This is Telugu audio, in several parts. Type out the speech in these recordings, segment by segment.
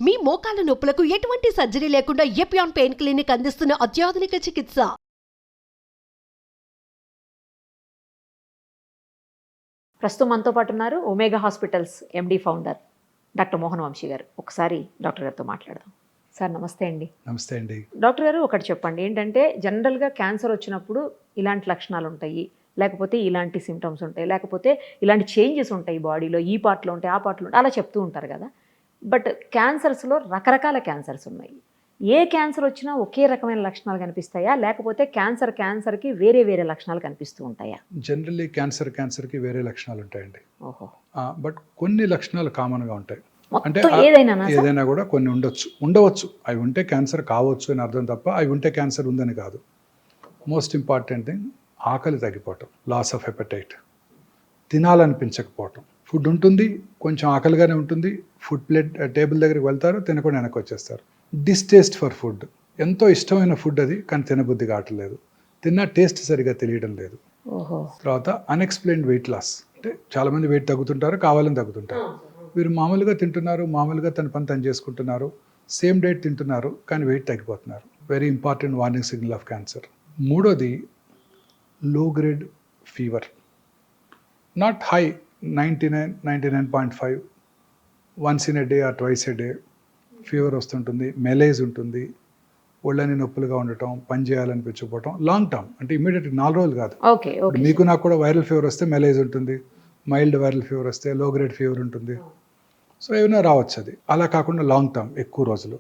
మీ మోకాల నొప్పులకు ఎటువంటి సర్జరీ లేకుండా ఎపియాన్ పెయిన్ క్లినిక్ అందిస్తున్న అత్యాధునిక చికిత్స. ప్రస్తుతం మనతో పాటు ఉన్నారు ఒమేగా హాస్పిటల్స్ ఎండి ఫౌండర్ డాక్టర్ మోహన్ వంశీ గారు. ఒకసారి డాక్టర్ గారితో మాట్లాడదాం. సార్ నమస్తే అండి. నమస్తే అండి. డాక్టర్ గారు ఒకటి చెప్పండి, ఏంటంటే జనరల్గా క్యాన్సర్ వచ్చినప్పుడు ఇలాంటి లక్షణాలు ఉంటాయి, లేకపోతే ఇలాంటి సిమ్టమ్స్ ఉంటాయి, లేకపోతే ఇలాంటి చేంజెస్ ఉంటాయి బాడీలో, ఈ పార్ట్లో ఉంటాయి, ఆ పార్ట్లో ఉంటాయి, అలా చెప్తూ ఉంటారు కదా. బట్ క్యాన్సర్స్లో రకరకాల క్యాన్సర్స్ ఉన్నాయి. ఏ క్యాన్సర్ వచ్చినా ఒకే రకమైన లక్షణాలు కనిపిస్తాయా, లేకపోతే క్యాన్సర్కి వేరే వేరే లక్షణాలు కనిపిస్తూ ఉంటాయా? జనరల్లీ క్యాన్సర్కి వేరే లక్షణాలు ఉంటాయండి. ఓహో. బట్ కొన్ని లక్షణాలు కామన్గా ఉంటాయి. అంటే ఏదైనా కూడా కొన్ని ఉండవచ్చు. అవి ఉంటే క్యాన్సర్ కావచ్చు అని అర్థం తప్ప అవి ఉంటే క్యాన్సర్ ఉందని కాదు. మోస్ట్ ఇంపార్టెంట్ థింగ్ ఆకలి తగ్గిపోవటం, లాస్ ఆఫ్ హెపటైట్, తినాలనిపించకపోవటం. ఫుడ్ ఉంటుంది, కొంచెం ఆకలిగానే ఉంటుంది, ఫుడ్ ప్లేట్ టేబుల్ దగ్గరికి వెళ్తారు, తినకుండా వెనక్కి వచ్చేస్తారు. డిస్టేస్ట్ ఫర్ ఫుడ్, ఎంతో ఇష్టమైన ఫుడ్ అది, కానీ తినబుద్ధి కావట్లేదు, తిన్న టేస్ట్ సరిగా తెలియడం లేదు. తర్వాత అన్ఎక్స్ప్లెయిన్డ్ వెయిట్ లాస్, అంటే చాలామంది వెయిట్ తగ్గుతుంటారు, కావాలని తగ్గుతుంటారు. వీరు మామూలుగా తింటున్నారు, మామూలుగా తన పని తను చేసుకుంటున్నారు, సేమ్ డైట్ తింటున్నారు, కానీ వెయిట్ తగ్గిపోతున్నారు. Very important warning signal of cancer. మూడోది లో grade fever, not high, 99.5, once in a day or twice a day fever వస్తుంటుంది, మెలేజ్ ఉంటుంది, ఒళ్ళని నొప్పులుగా ఉండటం, పని చేయాలనిపించకపోవటం, లాంగ్ టర్మ్, అంటే ఇమీడియట్ 4 రోజులు కాదు. మీకు నాకు కూడా వైరల్ ఫీవర్ వస్తే మెలేజ్ ఉంటుంది, మైల్డ్ వైరల్ ఫీవర్ వస్తే లో గ్రేడ్ ఫీవర్ ఉంటుంది. సో ఏమైనా రావచ్చు అది. అలా కాకుండా లాంగ్ టర్మ్, ఎక్కువ రోజులు,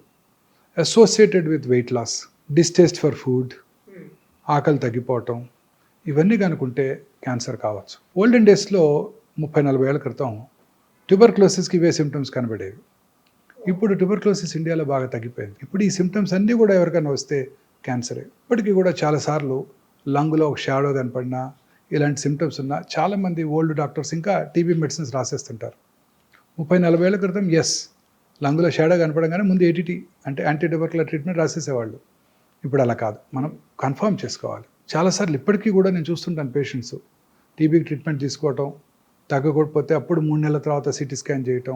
associated with weight loss, distaste for food, ఆకలి తగ్గిపోవటం, ఇవన్నీ కనుకుంటే క్యాన్సర్ కావచ్చు. ఓల్డెన్ డేస్లో 30-40 ఏళ్ల క్రితం ట్యూబర్క్లోసిస్కి ఇవే సిమ్టమ్స్ కనబడేవి. ఇప్పుడు ట్యూబర్క్లోసిస్ ఇండియాలో బాగా తగ్గిపోయింది. ఇప్పుడు ఈ సిమ్టమ్స్ అన్నీ కూడా ఎవరికైనా వస్తే క్యాన్సరే. ఇప్పటికీ కూడా చాలాసార్లు లంగ్లో ఒక షాడో కనపడినా, ఇలాంటి సిమ్టమ్స్ ఉన్నా చాలామంది ఓల్డ్ డాక్టర్స్ ఇంకా టీబీ మెడిసిన్స్ రాసేస్తుంటారు. 30-40 ఏళ్ల క్రితం లంగ్లో షాడో కనపడగానే ముందు ఏటీటీ అంటే యాంటీ ట్యూబర్కులర్ ట్రీట్మెంట్ రాసేసేవాళ్ళు. ఇప్పుడు అలా కాదు, మనం కన్ఫర్మ్ చేసుకోవాలి. చాలాసార్లు ఇప్పటికీ కూడా నేను చూస్తుంటాను, పేషెంట్స్ టీబీకి ట్రీట్మెంట్ తీసుకోవటం, తగ్గకపోతే అప్పుడు 3 నెలల తర్వాత సిటీ స్కాన్ చేయటం,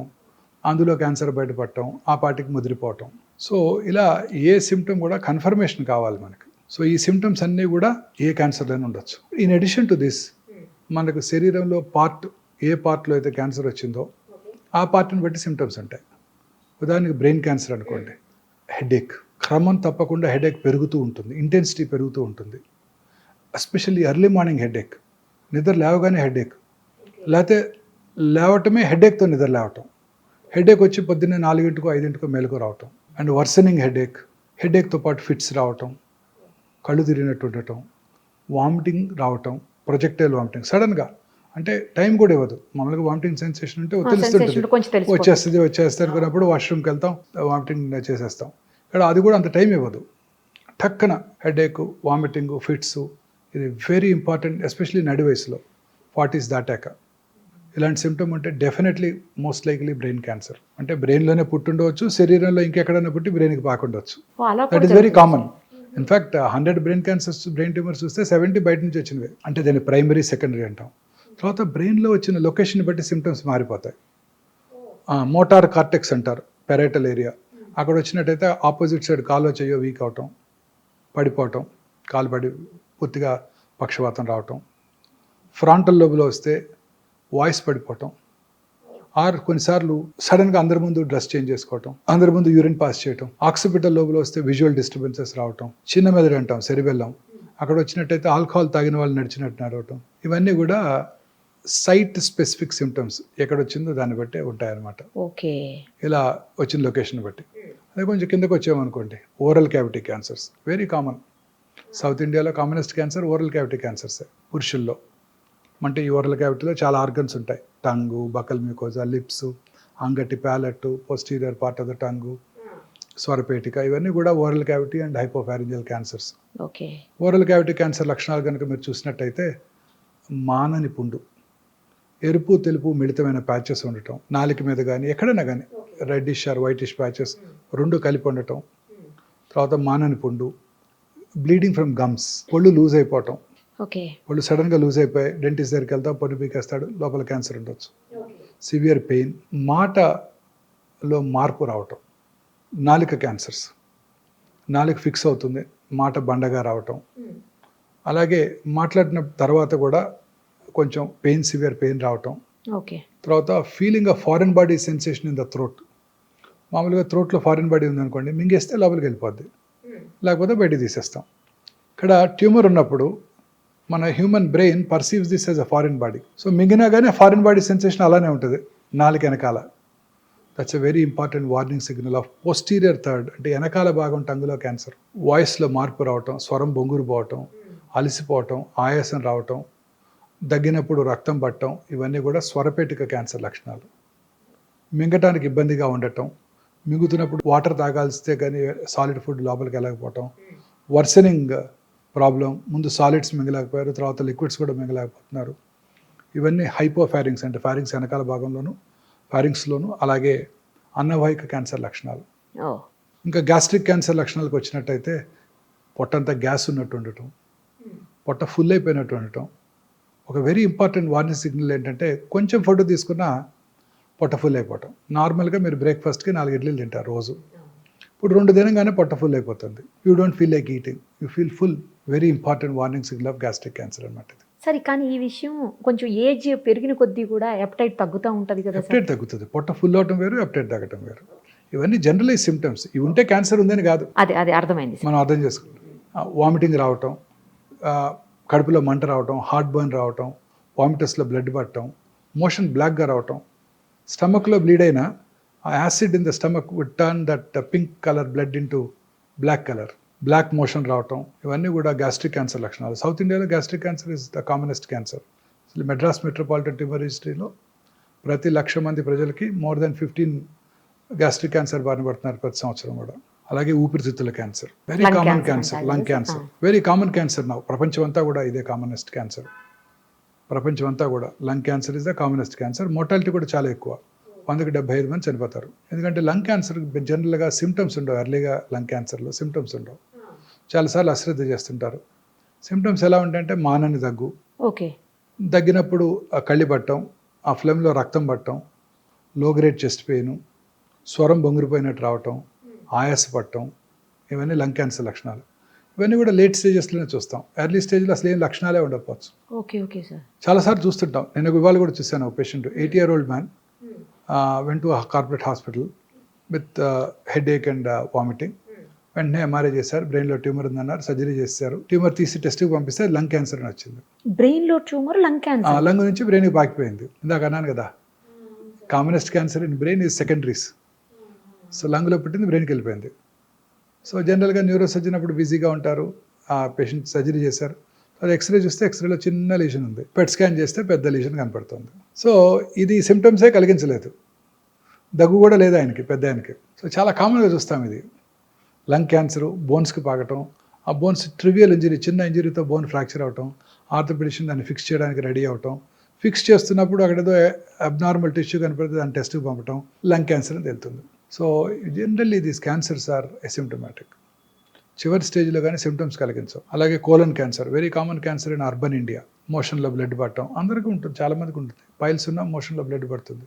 అందులో క్యాన్సర్ బయటపడటం, ఆ పార్టీకి ముదిరిపోవటం. సో ఇలా ఏ సిమ్టమ్ కూడా కన్ఫర్మేషన్ కావాలి మనకి. సో ఈ సిమ్టమ్స్ అన్నీ కూడా ఏ క్యాన్సర్లోనే ఉండొచ్చు. ఇన్ అడిషన్ టు దిస్, మనకు శరీరంలో ఏ పార్ట్లో అయితే క్యాన్సర్ వచ్చిందో ఆ పార్ట్ని బట్టి సిమ్టమ్స్ ఉంటాయి. ఉదాహరణకి బ్రెయిన్ క్యాన్సర్ అనుకోండి, హెడేక్, క్రమం తప్పకుండా హెడేక్ పెరుగుతూ ఉంటుంది, ఇంటెన్సిటీ పెరుగుతూ ఉంటుంది. ఎస్పెషల్లీ ఎర్లీ మార్నింగ్ హెడేక్, నిద్ర లేవగానే హెడేక్, లేకపోతే లేవటమే హెడేక్తో నిద్ర లేవటం, హెడేక్ వచ్చి పొద్దున్నే 4-5 మేలుకు రావటం, అండ్ వర్సనింగ్ హెడేక్తో పాటు ఫిట్స్ రావటం, కళ్ళు తిరిగినట్టు ఉండటం, వామిటింగ్ రావటం, ప్రొజెక్టైల్ వామిటింగ్ సడన్గా, అంటే టైం కూడా ఇవ్వదు. మామూలుగా వామిటింగ్ సెన్సేషన్ అంటే తెలుస్తుంటుంది, వచ్చేస్తే అనుకున్నప్పుడు వాష్రూమ్కి వెళ్తాం, వామిటింగ్ చేసేస్తాం. ఇక్కడ అది కూడా అంత టైం ఇవ్వదు. టక్కన హెడేక్, వామిటింగ్, ఫిట్స్, ఇది వెరీ ఇంపార్టెంట్, ఎస్పెషలీ నడి వయసులో 40s దాటాక ఇలాంటి సిమ్టమ్ ఉంటే definitely most likely brain cancer. అంటే బ్రెయిన్లోనే పుట్టుండవచ్చు, శరీరంలో ఇంకెక్కడైనా పుట్టి బ్రెయిన్కి పాకుండవచ్చు. That is very common. In fact 100 brain cancers, brain tumours వస్తే 70 బయట నుంచి వచ్చినవి. అంటే దాన్ని ప్రైమరీ, సెకండరీ అంటాం. తర్వాత బ్రెయిన్లో వచ్చిన లొకేషన్ బట్టి సిమ్టమ్స్ మారిపోతాయి. మోటార్ కార్టెక్స్ అంటారు, పెరైటల్ ఏరియా, అక్కడ వచ్చినట్టయితే ఆపోజిట్ సైడ్ కాలో చెయ్యో వీక్ అవటం, పడిపోవటం, కాలు పడి పూర్తిగా పక్షవాతం రావటం. ఫ్రాంటల్ లోబులో వస్తే వాయిస్ పడిపోవటం, ఆర్ కొన్నిసార్లు సడన్గా అందరి ముందు డ్రెస్ చేంజ్ చేసుకోవటం, అందరి ముందు యూరిన్ పాస్ చేయటం. ఆక్సిపిటల్ లోబులో వస్తే విజువల్ డిస్టర్బెన్సెస్ రావటం. చిన్న మెదడు అంటాం, సెరిబెల్లం, అక్కడ వచ్చినట్టయితే ఆల్కహాల్ తాగిన వాళ్ళు నడిచినట్టు నడవటం. ఇవన్నీ కూడా సైట్ స్పెసిఫిక్ సిమ్టమ్స్, ఎక్కడ వచ్చిందో దాన్ని బట్టే ఉంటాయన్నమాట. ఓకే, ఇలా వచ్చిన లొకేషన్ బట్టి. అదే కొంచెం కిందకు వచ్చామనుకోండి, oral cavity cancers very common. South ఇండియాలో కామనెస్ట్ క్యాన్సర్ ఓరల్ క్యావిటీ క్యాన్సర్సే పురుషుల్లో. అంటే ఈ ఓరల్ క్యావిటీలో చాలా ఆర్గన్స్ ఉంటాయి, టంగు, బకల్ మ్యూకోజా, లిప్స్, అంగటి, palate, posterior part of the tongue, స్వరపేటిక, ఇవన్నీ కూడా oral cavity and hypopharyngeal cancers. Okay. Oral cavity cancer లక్షణాలు కనుక మీరు చూసినట్టయితే మానని పుండు, ఎరుపు తెలుపు మిళితమైన ప్యాచెస్ ఉండటం, నాలుక మీద కానీ ఎక్కడైనా కానీ రెడ్డిష్ ఆర్ వైటిష్ ప్యాచెస్ 2 కలిపి ఉండటం. తర్వాత మానని పుండు, బ్లీడింగ్ ఫ్రమ్ గమ్స్, పళ్ళు లూజ్ అయిపోవటం, పళ్ళు సడన్గా లూజ్ అయిపోయి డెంటిస్ట్ దగ్గరికి వెళ్తాం, పన్ను పీకేస్తాడు, లోపల క్యాన్సర్ ఉండొచ్చు. సివియర్ పెయిన్, మాటలో మార్పు రావటం, నాలుక క్యాన్సర్స్, నాలుక ఫిక్స్ అవుతుంది, మాట బండగా రావటం, అలాగే మాట్లాడిన తర్వాత కూడా కొంచెం సివియర్ పెయిన్ రావటం, ఓకే. తర్వాత feeling of foreign body sensation in the throat. మామూలుగా థ్రోట్లో ఫారిన్ బాడీ ఉందనుకోండి, మింగేస్తే లోపలికి వెళ్ళిపోద్ది, లేకపోతే బయట తీసేస్తాం. ఇక్కడ ట్యూమర్ ఉన్నప్పుడు మన human brain perceives this as a foreign body. So మింగినా కానీ ఫారిన్ బాడీ సెన్సేషన్ అలానే ఉంటుంది నాలుక వెనకాల. That's a very important warning signal of posterior third, అంటే వెనకాల భాగం టంగులో క్యాన్సర్. వాయిస్లో మార్పు రావటం, స్వరం బొంగురు పోవటం, అలసిపోవటం, ఆయాసం రావటం, దగ్గినప్పుడు రక్తం పట్టడం, ఇవన్నీ కూడా స్వరపేటిక క్యాన్సర్ లక్షణాలు. మింగటానికి ఇబ్బందిగా ఉండటం, మింగుతున్నప్పుడు వాటర్ తాగాల్స్తే కానీ సాలిడ్ ఫుడ్ లోపలికి వెళ్ళకపోవటం, వర్సనింగ్ ప్రాబ్లం, ముందు సాలిడ్స్ మింగలేకపోయారు, తర్వాత లిక్విడ్స్ కూడా మింగలేకపోతున్నారు. ఇవన్నీ హైపోఫారింగ్స్, అంటే ఫారింగ్స్ వెనకాల భాగంలోను, ఫారింగ్స్లోను, అలాగే అన్నవాహిక క్యాన్సర్ లక్షణాలు. ఇంకా గ్యాస్ట్రిక్ క్యాన్సర్ లక్షణాలకు వచ్చినట్టయితే పొట్టంతా గ్యాస్ ఉన్నట్టు ఉండటం, పొట్ట ఫుల్ అయిపోయినట్టు ఉండటం. ఒక వెరీ ఇంపార్టెంట్ వార్నింగ్ సిగ్నల్ ఏంటంటే కొంచెం ఫుడ్ తీసుకున్నా పొట్ట ఫుల్ అయిపోవటం. నార్మల్గా మీరు బ్రేక్ఫాస్ట్కి 4 ఇడ్లీలు తింటారు రోజు, ఇప్పుడు 2 తినగానే పొట్ట ఫుల్ అయిపోతుంది. You don't feel like eating, you feel full. Very important warning signal of gastric cancer అనమాట ఇది. సరే, కానీ ఈ విషయం కొంచెం ఏజ్ పెరిగిన కొద్దీ కూడా ఎప్టైట్ తగ్గుతూ ఉంటుంది కదా? ఎప్టైట్ తగ్గుతుంది, పొట్ట ఫుల్ అవటం వేరు, ఎప్టైట్ తగ్గటం వేరు. ఇవన్నీ జనరలైజ్ సిమ్టమ్స్. ఇవి ఉంటే క్యాన్సర్ ఉందని కాదు, అదే అర్థమైంది. మనం అర్థం చేసుకుంటాం. వామిటింగ్ రావటం, కడుపులో మంట రావటం, హార్ట్ బర్న్ రావటం, వామిటస్లో బ్లడ్ పట్టడం, మోషన్ బ్లాక్గా రావటం, స్టమక్లో బ్లీడ్ అయినా ఆ acid in the stomach would turn that pink colour blood into black colour, black motion రావటం, ఇవన్నీ కూడా గ్యాస్ట్రిక్ క్యాన్సర్ లక్షణాలు. సౌత్ ఇండియాలో gastric cancer is the commonest cancer. అసలు మెడ్రాస్ మెట్రోపాలిటన్ ట్యూమర్ రిజిస్ట్రీలో ప్రతి 1,00,000 మంది ప్రజలకి మోర్ దెన్ 15 గ్యాస్ట్రిక్ క్యాన్సర్ బారిన పడుతున్నారు ప్రతి సంవత్సరం కూడా. అలాగే ఊపిరితిత్తుల cancer, very common cancer. Lung cancer very common cancer నా ప్రపంచం అంతా కూడా ఇదే కామనెస్ట్ క్యాన్సర్. ప్రపంచం అంతా కూడా lung cancer is the commonest cancer. Mortality కూడా చాలా ఎక్కువ, 100కి 75 మంది చనిపోతారు. ఎందుకంటే లంగ్ క్యాన్సర్ జనరల్గా సిమ్టమ్స్ ఉండవు. ఎర్లీగా లంగ్ క్యాన్సర్లో సిమ్టమ్స్ ఉండవు, చాలాసార్లు అశ్రద్ధ చేస్తుంటారు. సిమ్టమ్స్ ఎలా ఉంటాయంటే మానని దగ్గు, ఓకే, దగ్గినప్పుడు ఆ కళ్ళి పట్టడం, ఆ ఫ్లెమ్లో రక్తం పట్టడం, లో గ్రేడ్ చెస్ట్ పెయిన్, స్వరం బొంగిరిపోయినట్టు రావటం, ఆయాస పట్టడం, ఇవన్నీ లంగ్ క్యాన్సర్ లక్షణాలు. ఇవన్నీ కూడా లేట్ స్టేజెస్లోనే చూస్తాం. ఎర్లీ స్టేజ్లో అసలు ఏం లక్షణాలే ఉండకపోవచ్చు. Okay okay sir. చాలాసార్లు చూస్తుంటాం. నేను ఇవాళ కూడా చూశాను, patient 80-year-old man went to a corporate hospital with headache and vomiting. వెంటనే ఎంఆర్ఐ చేశారు, బ్రెయిన్లో ట్యూమర్ ఉందన్నారు, సర్జరీ చేశారు. ట్యూమర్ తీసి టెస్ట్కి పంపిస్తే లంగ్ క్యాన్సర్ అని వచ్చింది. బ్రెయిన్లో ట్యూమర్, లంగ్ క్యాన్సర్, లంగ్ నుంచి బ్రెయిన్కి పాకిపోయింది. ఇందాక అన్నాను కదా, commonest cancer in brain is secondaries. So లంగ్లో పుట్టింది బ్రెయిన్కి వెళ్ళిపోయింది. సో జనరల్గా న్యూరో సర్జన్ అప్పుడు బిజీగా ఉంటారు, ఆ పేషెంట్ సర్జరీ చేశారు. అది ఎక్స్రే చూస్తే ఎక్స్రేలో చిన్న లీషన్ ఉంది, పెట్ స్కాన్ చేస్తే పెద్ద లీషన్ కనపడుతుంది. సో ఇది సిమ్టమ్సే కలిగించలేదు, దగ్గు కూడా లేదు ఆయనకి, పెద్ద ఆయనకి. సో చాలా కామన్గా చూస్తాం ఇది. లంగ్ క్యాన్సరు, బోన్స్కి పాకటం, ఆ బోన్స్ ట్రివియల్ ఇంజరీ, చిన్న ఇంజరీతో బోన్ ఫ్రాక్చర్ అవటం, ఆర్థోపెడిషన్ దాన్ని ఫిక్స్ చేయడానికి రెడీ అవటం, ఫిక్స్ చేస్తున్నప్పుడు అక్కడేదో అబ్నార్మల్ టిష్యూ కనపడితే దాన్ని టెస్ట్కి పంపటం, లంగ్ క్యాన్సర్ అని తెలుస్తుంది. So generally these cancers are asymptomatic. చివరి స్టేజ్లో కానీ సిమ్టమ్స్ కలిగించవు. అలాగే colon cancer, very common cancer in urban India. మోషన్లో బ్లడ్ పట్టడం అందరికీ ఉంటుంది, చాలామందికి ఉంటుంది. పైల్స్ ఉన్నా మోషన్లో బ్లడ్ పడుతుంది,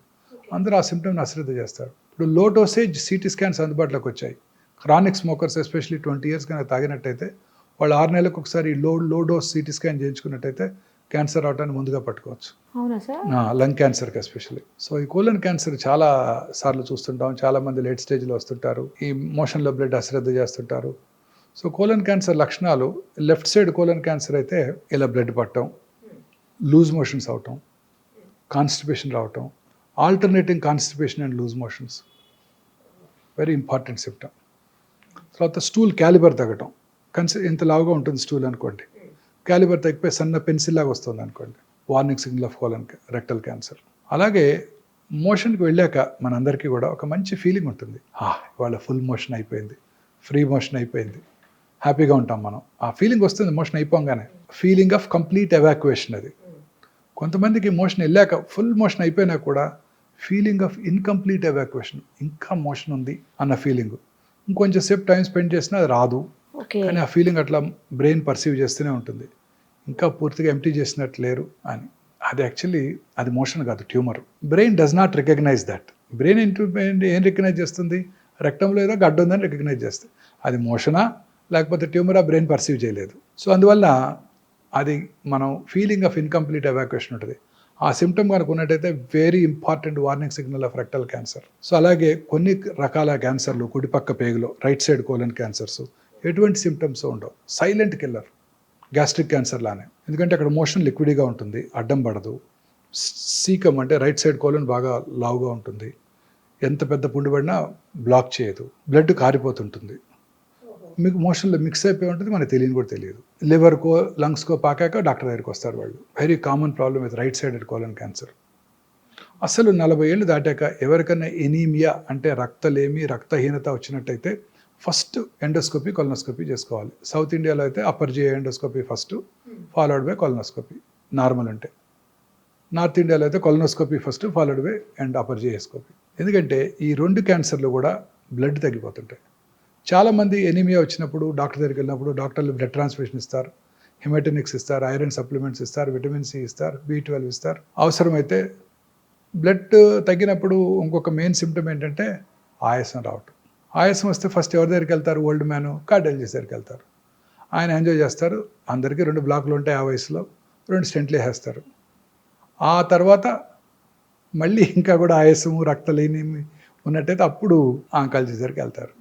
అందరూ ఆ సిమ్టమ్ని అశ్రద్ధ చేస్తారు. ఇప్పుడు లో డోసేజ్ సిటీ స్కాన్స్ అందుబాటులోకి వచ్చాయి. క్రానిక్ స్మోకర్స్ ఎస్పెషల్లీ 20 years కనుక తాగినట్టయితే వాళ్ళు 6 నెలలకు ఒకసారి లో డోస్ సిటీ స్కాన్ చేయించుకున్నట్టయితే క్యాన్సర్ అవటాన్ని ముందుగా పట్టుకోవచ్చు. అవునా సార్? లంగ్ క్యాన్సర్కి ఎస్పెషల్లీ. సో ఈ కోలన్ క్యాన్సర్ చాలా సార్లు చూస్తుంటాం, చాలామంది లేట్ స్టేజ్లో వస్తుంటారు, ఈ మోషన్లో బ్లడ్ అశ్రద్ధ చేస్తుంటారు. సో కోలన్ క్యాన్సర్ లక్షణాలు, లెఫ్ట్ సైడ్ కోలన్ క్యాన్సర్ అయితే ఇలా బ్లడ్ పట్టడం, లూజ్ మోషన్స్ అవటం, కాన్స్టిపేషన్ రావటం, alternating constipation and loose motions, very important symptom. తర్వాత స్టూల్ క్యాలిబర్ తగ్గటం, ఇంత లావుగా ఉంటుంది స్టూల్ అనుకోండి, క్యాలిబర్ తగ్గిపోయి సన్న పెన్సిల్ లాగా వస్తుంది అనుకోండి, warning signal of colon rectal cancer. అలాగే మోషన్కి వెళ్ళాక మనందరికీ కూడా ఒక మంచి ఫీలింగ్ ఉంటుంది, ఇవాళ ఫుల్ మోషన్ అయిపోయింది, ఫ్రీ మోషన్ అయిపోయింది, హ్యాపీగా ఉంటాం మనం. ఆ ఫీలింగ్ వస్తుంది మోషన్ అయిపోగానే, ఫీలింగ్ ఆఫ్ కంప్లీట్ ఎవాక్యుయేషన్. అది కొంతమందికి మోషన్ వెళ్ళాక ఫుల్ మోషన్ అయిపోయినా కూడా ఫీలింగ్ ఆఫ్ ఇన్కంప్లీట్ ఎవాక్యుయేషన్, ఇంకా మోషన్ ఉంది అన్న ఫీలింగ్. ఇంకొంచెం సేపు టైం స్పెండ్ చేసినా అది రాదు, కానీ ఆ ఫీలింగ్ అట్లా బ్రెయిన్ పర్సీవ్ చేస్తూనే ఉంటుంది, ఇంకా పూర్తిగా ఎంప్టీ చేసినట్టు లేరు అని. అది యాక్చువల్లీ అది మోషన్ కాదు, tumour. Brain does not recognise that. Brain ఏం రికగ్నైజ్ చేస్తుంది, రెక్టంలో ఏదో గడ్డ ఉందని రికగ్నైజ్ చేస్తాయి. అది మోషనా లేకపోతే ట్యూమరా బ్రెయిన్ పర్సీవ్ చేయలేదు. సో అందువల్ల అది మనం ఫీలింగ్ ఆఫ్ ఇన్కంప్లీట్ ఎవాక్యుయేషన్ ఉంటుంది. ఆ సిమ్టమ్ కనుక ఉన్నట్టయితే very important warning signal of rectal cancer. So అలాగే కొన్ని రకాల క్యాన్సర్లు కుడిపక్క పేగులో రైట్ సైడ్ కోలన్ క్యాన్సర్స్ ఎటువంటి సిమ్టమ్స్ ఉండవు, సైలెంట్ కిల్లర్. గ్యాస్ట్రిక్ క్యాన్సర్ లానే, ఎందుకంటే అక్కడ మోషన్ లిక్విడ్గా ఉంటుంది, అడ్డం పడదు. సీకమ్ అంటే రైట్ సైడ్ కోలన్ బాగా లావుగా ఉంటుంది, ఎంత పెద్ద పుండు పడినా బ్లాక్ చేయదు, బ్లడ్ కారిపోతుంటుంది, మీకు మోషన్లో మిక్స్ అయిపోయి ఉంటుంది, మనకు తెలియని కూడా తెలియదు. లివర్కో లంగ్స్కో పాకాక డాక్టర్ దగ్గరికి వస్తారు వాళ్ళు. Very common problem with right sided colon cancer. అసలు 40 ఏళ్ళు దాటాక ఎవరికైనా ఎనీమియా అంటే రక్తలేమి రక్తహీనత వచ్చినట్టయితే ఫస్ట్ ఎండోస్కోపీ కొలనోస్కోపీ చేసుకోవాలి. సౌత్ ఇండియాలో అయితే upper GI endoscopy first, followed by colonoscopy normal అంటే. నార్త్ ఇండియాలో అయితే colonoscopy first, followed by and upper GI scopy. ఎందుకంటే ఈ 2 క్యాన్సర్లు కూడా బ్లడ్ తగ్గిపోతుంటాయి. చాలామంది ఎనీమియా వచ్చినప్పుడు డాక్టర్ దగ్గరికి వెళ్ళినప్పుడు డాక్టర్లు బ్లడ్ ట్రాన్స్ఫ్యూషన్ ఇస్తారు, హిమటోనిక్స్ ఇస్తారు, ఐరన్ సప్లిమెంట్స్ ఇస్తారు, విటమిన్ సి ఇస్తారు, B12 ఇస్తారు. అవసరమైతే బ్లడ్ తగ్గినప్పుడు ఇంకొక మెయిన్ సిమ్టమ్ ఏంటంటే ఆయాసం రావటం. ఆయాసం వస్తే ఫస్ట్ ఎవరి దగ్గరికి వెళ్తారు? ఓల్డ్ మ్యాన్, కార్డియాలజిస్ట్ దగ్గరికి వెళ్తారు. ఆయన ఎంజాయ్ చేస్తారు, అందరికీ 2 బ్లాకులు ఉంటాయి ఆ వయసులో, 2 స్టెంట్లు వేసేస్తారు. ఆ తర్వాత మళ్ళీ ఇంకా కూడా ఆయాసము రక్తలేని ఉన్నట్టయితే అప్పుడు ఆంకాలజిస్ట్ దగ్గరికి వెళ్తారు,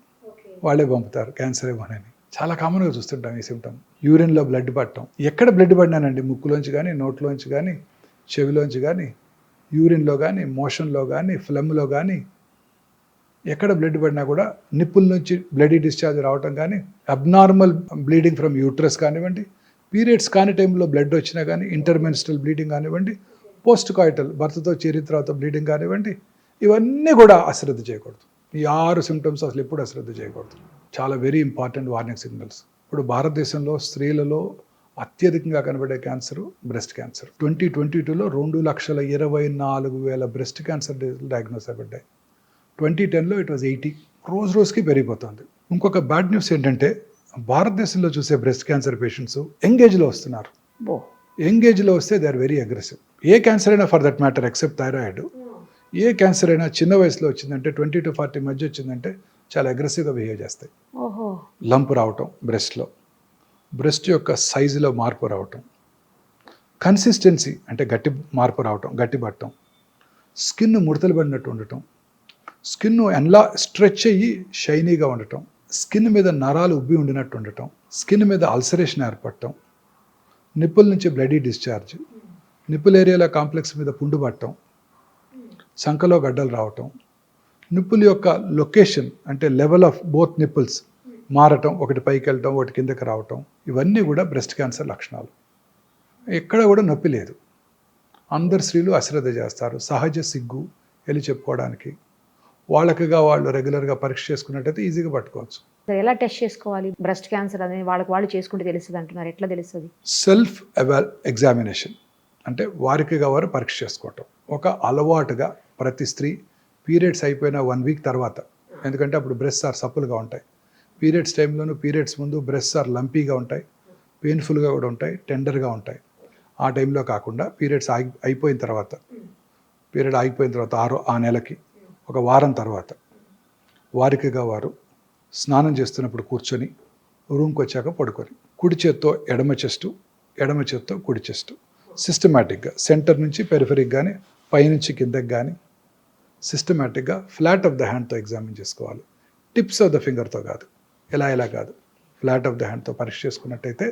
వాళ్ళే పంపుతారు క్యాన్సర్ ఏమోనని. చాలా కామన్గా చూస్తుంటాం ఈ సిమ్టమ్. యూరిన్లో బ్లడ్ పట్టడం. ఎక్కడ బ్లడ్ పడినానండి, ముక్కులోంచి కానీ, నోట్లోంచి కానీ, చెవిలోంచి కానీ, యూరిన్లో కానీ, మోషన్లో కానీ, ఫ్లమ్లో కానీ, ఎక్కడ బ్లడ్ పడినా కూడా నిప్పుల నుంచి బ్లడీ డిశ్చార్జ్ రావటం కానీ, అబ్నార్మల్ బ్లీడింగ్ ఫ్రమ్ యూట్రస్ కానివ్వండి, పీరియడ్స్ కాని టైంలో బ్లడ్ వచ్చినా కానీ, ఇంటర్మెన్స్ట్రల్ బ్లీడింగ్ కానివ్వండి, పోస్ట్ కాయిటల్ భర్తతో చేరిన తర్వాత బ్లీడింగ్ కానివ్వండి, ఇవన్నీ కూడా అశ్రద్ధ చేయకూడదు. ఈ 6 సిమ్టమ్స్ అసలు ఎప్పుడు అశ్రద్ధ చేయకూడదు. చాలా వెరీ ఇంపార్టెంట్ వార్నింగ్ సిగ్నల్స్. ఇప్పుడు భారతదేశంలో స్త్రీలలో అత్యధికంగా కనబడే క్యాన్సర్ బ్రెస్ట్ క్యాన్సర్. 2022లో 2,24,000 బ్రెస్ట్ క్యాన్సర్ డయాగ్నోస్ అయిపడ్డాయి. 2010లో ఇట్ వాజ్ 80. రోజుకి పెరిగిపోతుంది. ఇంకొక బ్యాడ్ న్యూస్ ఏంటంటే భారతదేశంలో చూసే బ్రెస్ట్ క్యాన్సర్ పేషెంట్స్ యంగ్ ఏజ్లో వస్తున్నారు. యంగ్ ఏజ్లో వస్తే దే ఆర్ వెరీ అగ్రెసివ్. ఏ క్యాన్సర్ అయినా for that matter except thyroid, ఏ క్యాన్సర్ అయినా చిన్న వయసులో వచ్చిందంటే 20 to 40 మధ్య వచ్చిందంటే చాలా అగ్రెసివ్గా బిహేవ్ చేస్తాయి. లంప్ రావటం బ్రెస్ట్లో, బ్రెస్ట్ యొక్క సైజులో మార్పు రావటం, కన్సిస్టెన్సీ అంటే గట్టి మార్పు రావటం, గట్టి పట్టడం, స్కిన్ ముడతలు పడినట్టు ఉండటం, స్కిన్ ఎలా స్ట్రెచ్ అయ్యి షైనీగా ఉండటం, స్కిన్ మీద నరాలు ఉబ్బి ఉండినట్టు ఉండటం, స్కిన్ మీద అల్సరేషన్ ఏర్పడటం, నిప్పుల నుంచి బ్లడీ డిశ్చార్జ్, నిప్పుల ఏరియాలో కాంప్లెక్స్ మీద పుండు పట్టడం, సంకలో గడ్డలు రావటం, నిప్పుల యొక్క లొకేషన్ అంటే లెవెల్ ఆఫ్ బోత్ నిప్పుల్స్ మారటం, ఒకటి పైకి వెళ్ళటం ఒకటి కిందకి రావటం, ఇవన్నీ కూడా బ్రెస్ట్ క్యాన్సర్ లక్షణాలు. ఎక్కడ కూడా నొప్పి లేదు. అందరు స్త్రీలు అశ్రద్ధ చేస్తారు, సహజ సిగ్గు వెళ్ళి చెప్పుకోవడానికి. వాళ్ళకిగా వాళ్ళు రెగ్యులర్గా పరీక్ష చేసుకున్నట్టయితే ఈజీగా పట్టుకోవచ్చు. ఎలా టెస్ట్ చేసుకోవాలి బ్రెస్ట్ క్యాన్సర్ అనేది? వాళ్ళు చేసుకుంటే తెలుస్తుంది అంటున్నారు, ఎట్లా తెలుస్తుంది? సెల్ఫ్ ఎగ్జామినేషన్ అంటే వారికిగా వారు పరీక్ష చేసుకోవటం ఒక అలవాటుగా ప్రతి స్త్రీ పీరియడ్స్ అయిపోయిన 1 వీక్ తర్వాత, ఎందుకంటే అప్పుడు బ్రెస్ట్ ఆర్ సప్పులుగా ఉంటాయి. పీరియడ్స్ టైంలోనూ పీరియడ్స్ ముందు బ్రెస్ట్ ఆర్ లంపీగా ఉంటాయి, పెయిన్ఫుల్గా కూడా ఉంటాయి, టెండర్గా ఉంటాయి. ఆ టైంలో కాకుండా పీరియడ్స్ అయిపోయిన తర్వాత, పీరియడ్ ఆగిపోయిన తర్వాత ఆ నెలకి 1 వారం తర్వాత వారికిగా వారు స్నానం చేస్తున్నప్పుడు కూర్చొని రూమ్కి వచ్చాక పడుకొని కుడి చేత్తో ఎడమ చెస్టు, ఎడమ చేత్తో కుడి చెస్టు సిస్టమేటిక్గా సెంటర్ నుంచి పెరిఫెరిక్ కానీ పైనుంచి కిందకి కానీ సిస్టమేటిక్గా ఫ్లాట్ ఆఫ్ ద హ్యాండ్తో ఎగ్జామిన్ చేసుకోవాలి. టిప్స్ ఆఫ్ ద ఫింగర్తో కాదు, ఎలా కాదు, ఫ్లాట్ ఆఫ్ ద హ్యాండ్తో పరీక్ష చేసుకున్నట్టయితే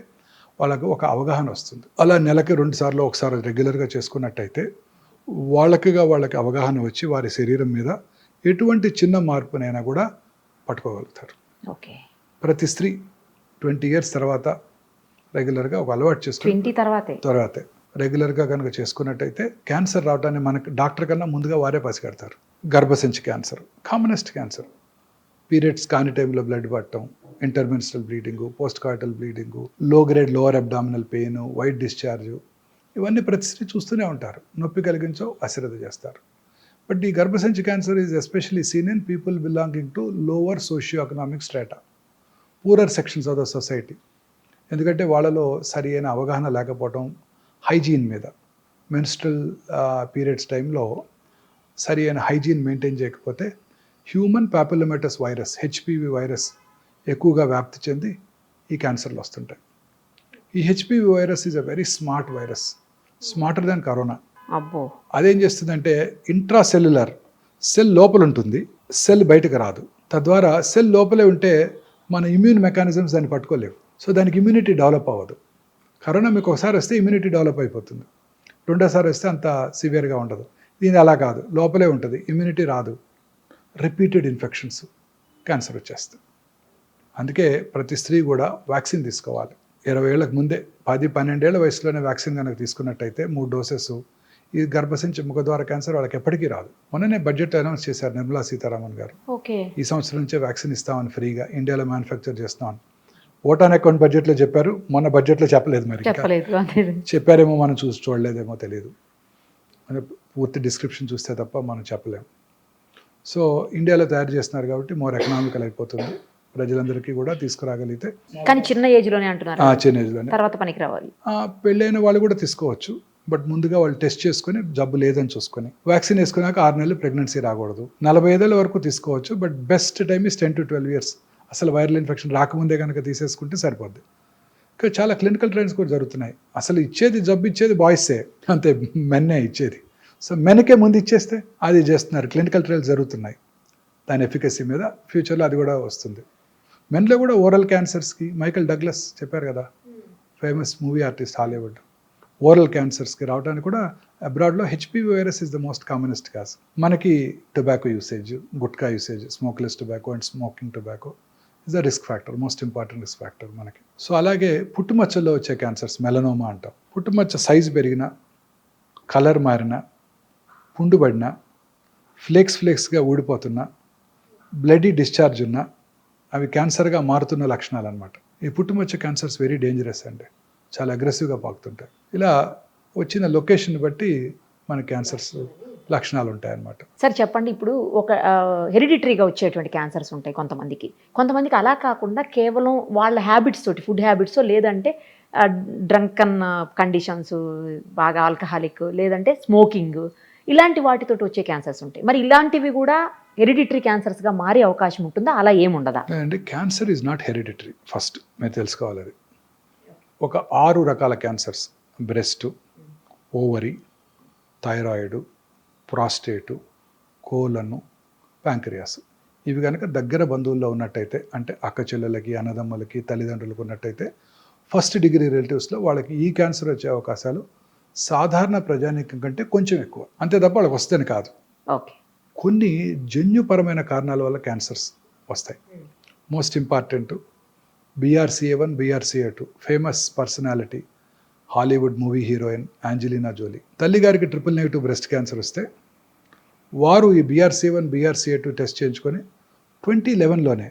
వాళ్ళకు ఒక అవగాహన వస్తుంది. అలా నెలకి 2 సార్లు ఒకసారి రెగ్యులర్గా చేసుకున్నట్టయితే వాళ్ళకి అవగాహన వచ్చి వారి శరీరం మీద ఎటువంటి చిన్న మార్పునైనా కూడా పట్టుకోగలుగుతారు. ఓకే. ప్రతి స్త్రీ 20 years తర్వాత రెగ్యులర్గా ఒక అలవాటు చేసుకుని తర్వాతే రెగ్యులర్గా కనుక చేసుకున్నట్టయితే క్యాన్సర్ రావడాన్ని మనకి డాక్టర్ కన్నా ముందుగా వారే పసిగడతారు. గర్భసంచి క్యాన్సర్ కామనెస్ట్ క్యాన్సర్. పీరియడ్స్ కాని టైంలో బ్లడ్ పట్టడం, intermenstrual bleeding, post coital bleeding, low grade lower abdominal pain, white discharge, ఇవన్నీ ప్రతి స్త్రీ చూస్తూనే ఉంటారు. నొప్పి కలిగించో అశ్రద్ధ చేస్తారు. బట్ ఈ గర్భసంచి cancer is especially seen in people belonging to lower socio economic strata, poorer sections of the society. ఎందుకంటే వాళ్ళలో సరి అయిన అవగాహన లేకపోవడం, హైజీన్ మీద, మెన్స్ట్రల్ పీరియడ్స్ టైంలో సరి అయిన హైజీన్ మెయింటైన్ చేయకపోతే హ్యూమన్ పాపిలోమేటస్ వైరస్ హెచ్పివి వైరస్ ఎక్కువగా వ్యాప్తి చెంది ఈ క్యాన్సర్లు వస్తుంటాయి. ఈ HPV virus is a very smart virus, smarter than corona. అబ్బో. అదేం చేస్తుందంటే ఇంట్రాసెల్యులర్ సెల్ లోపల ఉంటుంది, సెల్ బయటకు రాదు. తద్వారా సెల్ లోపలే ఉంటే మన ఇమ్యూన్ మెకానిజమ్స్ దాన్ని పట్టుకోలేవు. సో దానికి ఇమ్యూనిటీ డెవలప్ అవ్వదు. కరోనా మీకు ఒకసారి వస్తే ఇమ్యూనిటీ డెవలప్ అయిపోతుంది, రెండోసారి వస్తే అంత సివియర్గా ఉండదు. దీని అలా కాదు, లోపలే ఉంటుంది, ఇమ్యూనిటీ రాదు, రిపీటెడ్ ఇన్ఫెక్షన్స్, క్యాన్సర్ వచ్చేస్తుంది. అందుకే ప్రతి స్త్రీ కూడా వ్యాక్సిన్ తీసుకోవాలి. 20 ఏళ్ళకు ముందే 10-12 ఏళ్ల వయసులోనే వ్యాక్సిన్ కనుక తీసుకున్నట్టయితే 3 డోసెస్ ఈ గర్భసంచి ముఖద్వార క్యాన్సర్ వాళ్ళకి ఎప్పటికీ రాదు. మొన్ననే బడ్జెట్ అనౌన్స్ చేశారు నిర్మలా సీతారామన్ గారు. ఓకే. ఈ సంవత్సరం నుంచే వ్యాక్సిన్ ఇస్తామని ఫ్రీగా ఇండియాలో మ్యానుఫ్యాక్చర్ చేస్తామని ఓట్ ఆన్ అకౌంట్ బడ్జెట్లో చెప్పారు, మొన్న బడ్జెట్లో చెప్పలేదు. మరి చెప్పారేమో మనం చూడలేదేమో తెలియదు, మన పూర్తి డిస్క్రిప్షన్ చూస్తే తప్ప మనం చెప్పలేము. సో ఇండియాలో తయారు చేస్తున్నారు కాబట్టి మోర్ ఎకనామికల్ అయిపోతుంది, ప్రజలందరికీ కూడా తీసుకురాగలిగితే. కానీ చిన్న ఏజ్లోనే అంటున్నారు, చిన్న ఏజ్లోనే, తర్వాత పనికి రావాలి. పెళ్ళైన వాళ్ళు కూడా తీసుకోవచ్చు, బట్ ముందుగా వాళ్ళు టెస్ట్ చేసుకుని జబ్బు లేదని చూసుకొని వ్యాక్సిన్ వేసుకున్నాక 6 నెలలు ప్రెగ్నెన్సీ రాకూడదు. 45 ఏళ్ళ వరకు తీసుకోవచ్చు, but best time is 10 to 12 years. అసలు వైరల్ ఇన్ఫెక్షన్ రాకముందే కనుక తీసేసుకుంటే సరిపోద్ది. ఇంకా చాలా క్లినికల్ ట్రయల్స్ కూడా జరుగుతున్నాయి. అసలు జబ్బు ఇచ్చేది బాయ్సే, అంతే, మెన్నే ఇచ్చేది. సో మెన్కే ముందు ఇచ్చేస్తే అది చేస్తున్నారు, క్లినికల్ ట్రయల్స్ జరుగుతున్నాయి దాని ఎఫికసీ మీద. ఫ్యూచర్లో అది కూడా వస్తుంది. మెన్లో కూడా ఓరల్ క్యాన్సర్స్కి మైకల్ డగ్లస్ చెప్పారు కదా, famous movie artist, Hollywood, oral క్యాన్సర్స్కి రావడానికి కూడా అబ్రాడ్లో HPV virus is the most commonest cause. మనకి tobacco usage, gutka usage, smokeless tobacco and smoking tobacco is the risk factor, most important risk factor మనకి. సో అలాగే పుట్టుమచ్చల్లో వచ్చే క్యాన్సర్స్, మెలనోమా అంటాం. పుట్టుమచ్చ సైజు పెరిగిన, కలర్ మారిన, పుండుబడిన, ఫ్లేక్స్గా ఊడిపోతున్న, బ్లడీ డిశ్చార్జ్ ఉన్న, అవి క్యాన్సర్గా మారుతున్న లక్షణాలు అనమాట. ఈ పుట్టుమచ్చ క్యాన్సర్స్ వెరీ డేంజరస్ అండి, చాలా అగ్రెసివ్గా పాకుతుంటాయి. ఇలా వచ్చిన లొకేషన్ బట్టి మన క్యాన్సర్స్ లక్షణాలు ఉంటాయన్నమాట. సార్ చెప్పండి, ఇప్పుడు ఒక హెరిడిటరీగా వచ్చేటువంటి క్యాన్సర్స్ ఉంటాయి కొంతమందికి అలా కాకుండా కేవలం వాళ్ళ హ్యాబిట్స్ తోటి, ఫుడ్ హ్యాబిట్స్, లేదంటే డ్రంకన్ కండిషన్స్, బాగా ఆల్కహాలిక్, లేదంటే స్మోకింగ్, ఇలాంటి వాటితోటి వచ్చే క్యాన్సర్స్ ఉంటాయి. మరి ఇలాంటివి కూడా హెరిడిటరీ క్యాన్సర్స్గా మారే అవకాశం ఉంటుందా, అలా ఏముండదా? అంటే cancer is not hereditary, first మీరు తెలుసుకోవాలి. అది ఒక 6 రకాల క్యాన్సర్స్: బ్రెస్ట్, ఓవరీ, థైరాయిడ్, ప్రాస్టేటు, కోలను, ప్యాంక్రియాస్. ఇవి కనుక దగ్గర బంధువుల్లో ఉన్నట్టయితే, అంటే అక్క చెల్లెలకి, అన్నదమ్ములకి, తల్లిదండ్రులకు ఉన్నట్టయితే, ఫస్ట్ డిగ్రీ రిలేటివ్స్లో వాళ్ళకి ఈ క్యాన్సర్ వచ్చే అవకాశాలు సాధారణ ప్రజానీకం కంటే కొంచెం ఎక్కువ. అంతే తప్ప వాళ్ళకి వస్తేనే కాదు. ఓకే. కొన్ని జన్యుపరమైన కారణాల వల్ల క్యాన్సర్స్ వస్తాయి. Most important BRCA1, BRCA2, famous personality, Hollywood movie heroine Angelina Jolie. తల్లిగారికి ట్రిపుల్-నెగటివ్ బ్రెస్ట్ క్యాన్సర్ వస్తే వారు ఈ BRCA1, BRCA2 టెస్ట్ చేయించుకొని 2011లోనే